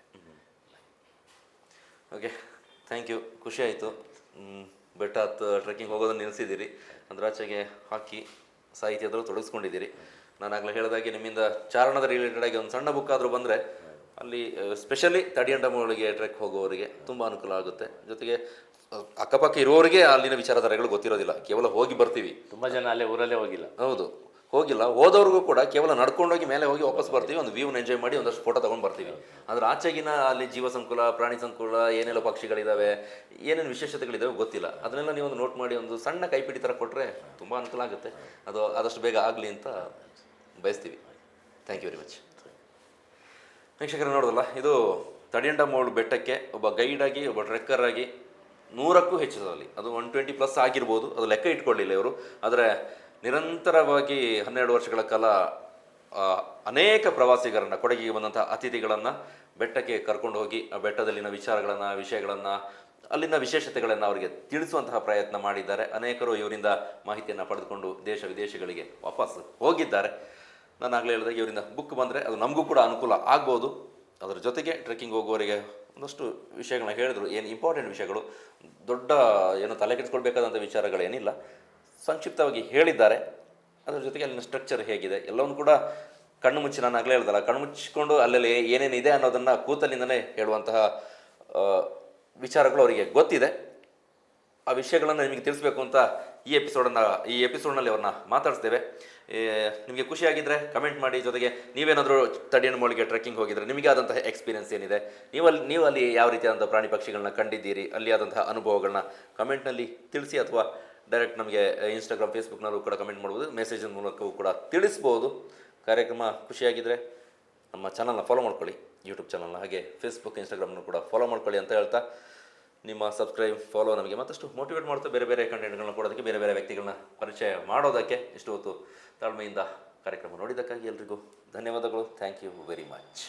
ಓಕೆ, ಥ್ಯಾಂಕ್ ಯು, ಖುಷಿ ಆಯಿತು. ಬೆಟ್ಟ ಹತ್ತು ಟ್ರೆಕ್ಕಿಂಗ್ ಹೋಗೋದನ್ನು ನಿಲ್ಲಿಸಿದ್ದೀರಿ, ಅದರಾಚೆಗೆ ಹಾಕಿ ಸಾಹಿತ್ಯದಲ್ಲೂ ತೊಡಗಿಸ್ಕೊಂಡಿದ್ದೀರಿ. ನಾನು ಆಗಲೇ ಹೇಳಿದಾಗೆ ನಿಮ್ಮಿಂದ ಚಾರಣದ ರಿಲೇಟೆಡ್ ಆಗಿ ಒಂದು ಸಣ್ಣ ಬುಕ್ ಆದರೂ ಬಂದರೆ ಅಲ್ಲಿ ಸ್ಪೆಷಲಿ ತಡಿಯಂಡಮಗಳಿಗೆ ಟ್ರೆಕ್ ಹೋಗೋರಿಗೆ ತುಂಬ ಅನುಕೂಲ ಆಗುತ್ತೆ. ಜೊತೆಗೆ ಅಕ್ಕಪಕ್ಕ ಇರೋರಿಗೆ ಅಲ್ಲಿನ ವಿಚಾರಧಾರೆಗಳು ಗೊತ್ತಿರೋದಿಲ್ಲ, ಕೇವಲ ಹೋಗಿ ಬರ್ತೀವಿ. ತುಂಬ ಜನ ಅಲ್ಲೇ ಊರಲ್ಲೇ ಹೋಗಿಲ್ಲ. ಹೌದು, ಹೋಗಿಲ್ಲ. ಹೋದವ್ರಿಗೂ ಕೂಡ ಕೇವಲ ನಡ್ಕೊಂಡೋಗಿ ಮೇಲೆ ಹೋಗಿ ವಾಪಸ್ ಬರ್ತೀವಿ, ಒಂದು ವ್ಯೂನ ಎಂಜಾಯ್ ಮಾಡಿ ಒಂದಷ್ಟು ಫೋಟೋ ತೊಗೊಂಡು ಬರ್ತೀವಿ. ಅದ್ರ ಆಚೆಗಿನ ಅಲ್ಲಿ ಜೀವ ಸಂಕುಲ, ಪ್ರಾಣಿ ಸಂಕುಲ, ಏನೆಲ್ಲ ಪಕ್ಷಿಗಳಿದ್ದಾವೆ, ಏನೇನು ವಿಶೇಷತೆಗಳಿದ್ದಾವೆ ಗೊತ್ತಿಲ್ಲ. ಅದನ್ನೆಲ್ಲ ನೀವು ಒಂದು ನೋಟ್ ಮಾಡಿ ಒಂದು ಸಣ್ಣ ಕೈಪಿಡಿ ಥರ ಕೊಟ್ಟರೆ ತುಂಬ ಅನುಕೂಲ ಆಗುತ್ತೆ. ಅದು ಆದಷ್ಟು ಬೇಗ ಆಗಲಿ ಅಂತ ಬಯಸ್ತೀವಿ. Thank you very much. ವೀಕ್ಷಕರೇ, ನೋಡೋದಲ್ಲ, ಇದು ತಡಿಯಂಡಮೋಳು ಬೆಟ್ಟಕ್ಕೆ ಒಬ್ಬ ಗೈಡಾಗಿ, ಒಬ್ಬ ಟ್ರೆಕ್ಕರ್ ಆಗಿ 100ಕ್ಕೂ ಹೆಚ್ಚಿನಲ್ಲಿ, ಅದು 120+ ಆಗಿರ್ಬೋದು, ಅದು ಲೆಕ್ಕ ಇಟ್ಕೊಳ್ಳಿಲ್ಲ ಇವರು. ಆದರೆ ನಿರಂತರವಾಗಿ 12 ವರ್ಷಗಳ ಕಾಲ ಅನೇಕ ಪ್ರವಾಸಿಗರನ್ನು, ಕೊಡಗಿಗೆ ಬಂದಂಥ ಅತಿಥಿಗಳನ್ನು ಬೆಟ್ಟಕ್ಕೆ ಕರ್ಕೊಂಡು ಹೋಗಿ ಆ ಬೆಟ್ಟದಲ್ಲಿನ ವಿಷಯಗಳನ್ನು ಅಲ್ಲಿನ ವಿಶೇಷತೆಗಳನ್ನು ಅವರಿಗೆ ತಿಳಿಸುವಂತಹ ಪ್ರಯತ್ನ ಮಾಡಿದ್ದಾರೆ. ಅನೇಕರು ಇವರಿಂದ ಮಾಹಿತಿಯನ್ನು ಪಡೆದುಕೊಂಡು ದೇಶ ವಿದೇಶಗಳಿಗೆ ವಾಪಸ್ ಹೋಗಿದ್ದಾರೆ. ನಾನು ಆಗಲೇ ಹೇಳಿದಾಗ ಇವರಿಂದ ಬುಕ್ ಬಂದರೆ ಅದು ನಮಗೂ ಕೂಡ ಅನುಕೂಲ ಆಗ್ಬೋದು. ಅದರ ಜೊತೆಗೆ ಟ್ರೆಕ್ಕಿಂಗ್ ಹೋಗುವವರಿಗೆ ಒಂದಷ್ಟು ವಿಷಯಗಳನ್ನ ಹೇಳಿದ್ರು, ಏನು ಇಂಪಾರ್ಟೆಂಟ್ ವಿಷಯಗಳು, ದೊಡ್ಡ ಏನು ತಲೆ ಕೆಡಿಸ್ಕೊಳ್ಬೇಕಾದಂಥ ವಿಚಾರಗಳೇನಿಲ್ಲ, ಸಂಕ್ಷಿಪ್ತವಾಗಿ ಹೇಳಿದ್ದಾರೆ. ಅದರ ಜೊತೆಗೆ ಅಲ್ಲಿನ ಸ್ಟ್ರಕ್ಚರ್ ಹೇಗಿದೆ ಎಲ್ಲವನ್ನು ಕೂಡ ಕಣ್ಣು ಮುಚ್ಚಿ, ನಾನು ಆಗಲೇ ಹೇಳ್ದಲ್ಲ, ಕಣ್ಣು ಮುಚ್ಚಿಕೊಂಡು ಅಲ್ಲಲ್ಲಿ ಏನೇನಿದೆ ಅನ್ನೋದನ್ನು ಕೂತಲಿಂದನೇ ಹೇಳುವಂತಹ ವಿಚಾರಗಳು ಅವರಿಗೆ ಗೊತ್ತಿದೆ. ಆ ವಿಷಯಗಳನ್ನು ನಿಮಗೆ ತಿಳಿಸ್ಬೇಕು ಅಂತ ಈ ಎಪಿಸೋಡ್ನಲ್ಲಿ ಅವ್ರನ್ನ ಮಾತಾಡಿಸ್ತೇವೆ. ನಿಮಗೆ ಖುಷಿಯಾಗಿದ್ದರೆ ಕಮೆಂಟ್ ಮಾಡಿ. ಜೊತೆಗೆ ನೀವೇನಾದರೂ ತಡಿಯನಮೋಳಿಗೆ ಟ್ರೆಕ್ಕಿಂಗ್ ಹೋಗಿದ್ರೆ ನಿಮಗೆ ಆದಂತಹ ಎಕ್ಸ್ಪೀರಿಯನ್ಸ್ ಏನಿದೆ, ನೀವು ಅಲ್ಲಿ ಯಾವ ರೀತಿಯಾದಂಥ ಪ್ರಾಣಿ ಪಕ್ಷಿಗಳನ್ನ ಕಂಡಿದ್ದೀರಿ, ಅಲ್ಲಿ ಆದಂತಹ ಅನುಭವಗಳನ್ನ ಕಮೆಂಟ್ನಲ್ಲಿ ತಿಳಿಸಿ, ಅಥವಾ ಡೈರೆಕ್ಟ್ ನಮಗೆ ಇನ್ಸ್ಟಾಗ್ರಾಮ್ ಫೇಸ್ಬುಕ್ನಲ್ಲೂ ಕೂಡ ಕಮೆಂಟ್ ಮಾಡ್ಬೋದು, ಮೆಸೇಜಿನ ಮೂಲಕವೂ ಕೂಡ ತಿಳಿಸ್ಬೋದು. ಕಾರ್ಯಕ್ರಮ ಖುಷಿಯಾಗಿದ್ದರೆ ನಮ್ಮ ಚಾನಲ್ನ ಫಾಲೋ ಮಾಡ್ಕೊಳ್ಳಿ, ಯೂಟ್ಯೂಬ್ ಚಾನಲ್ನ, ಹಾಗೆ ಫೇಸ್ಬುಕ್ ಇನ್ಸ್ಟಾಗ್ರಾಮ್ನು ಕೂಡ ಫಾಲೋ ಮಾಡ್ಕೊಳ್ಳಿ ಅಂತ ಹೇಳ್ತಾ, ನಿಮ್ಮ ಫಾಲೋ ನಮಗೆ ಮತ್ತಷ್ಟು ಮೋಟಿವೇಟ್ ಮಾಡ್ತಾ ಬೇರೆ ಬೇರೆ ಕಂಟೆಂಟ್ಗಳನ್ನ ಕೊಡೋದಕ್ಕೆ, ಬೇರೆ ಬೇರೆ ವ್ಯಕ್ತಿಗಳನ್ನ ಪರಿಚಯ ಮಾಡೋದಕ್ಕೆ. ಇಷ್ಟು ಹೊತ್ತು ತಾಳ್ಮೆಯಿಂದ ಕಾರ್ಯಕ್ರಮ ನೋಡಿದ್ದಕ್ಕಾಗಿ ಎಲ್ರಿಗೂ ಧನ್ಯವಾದಗಳು. Thank you very much.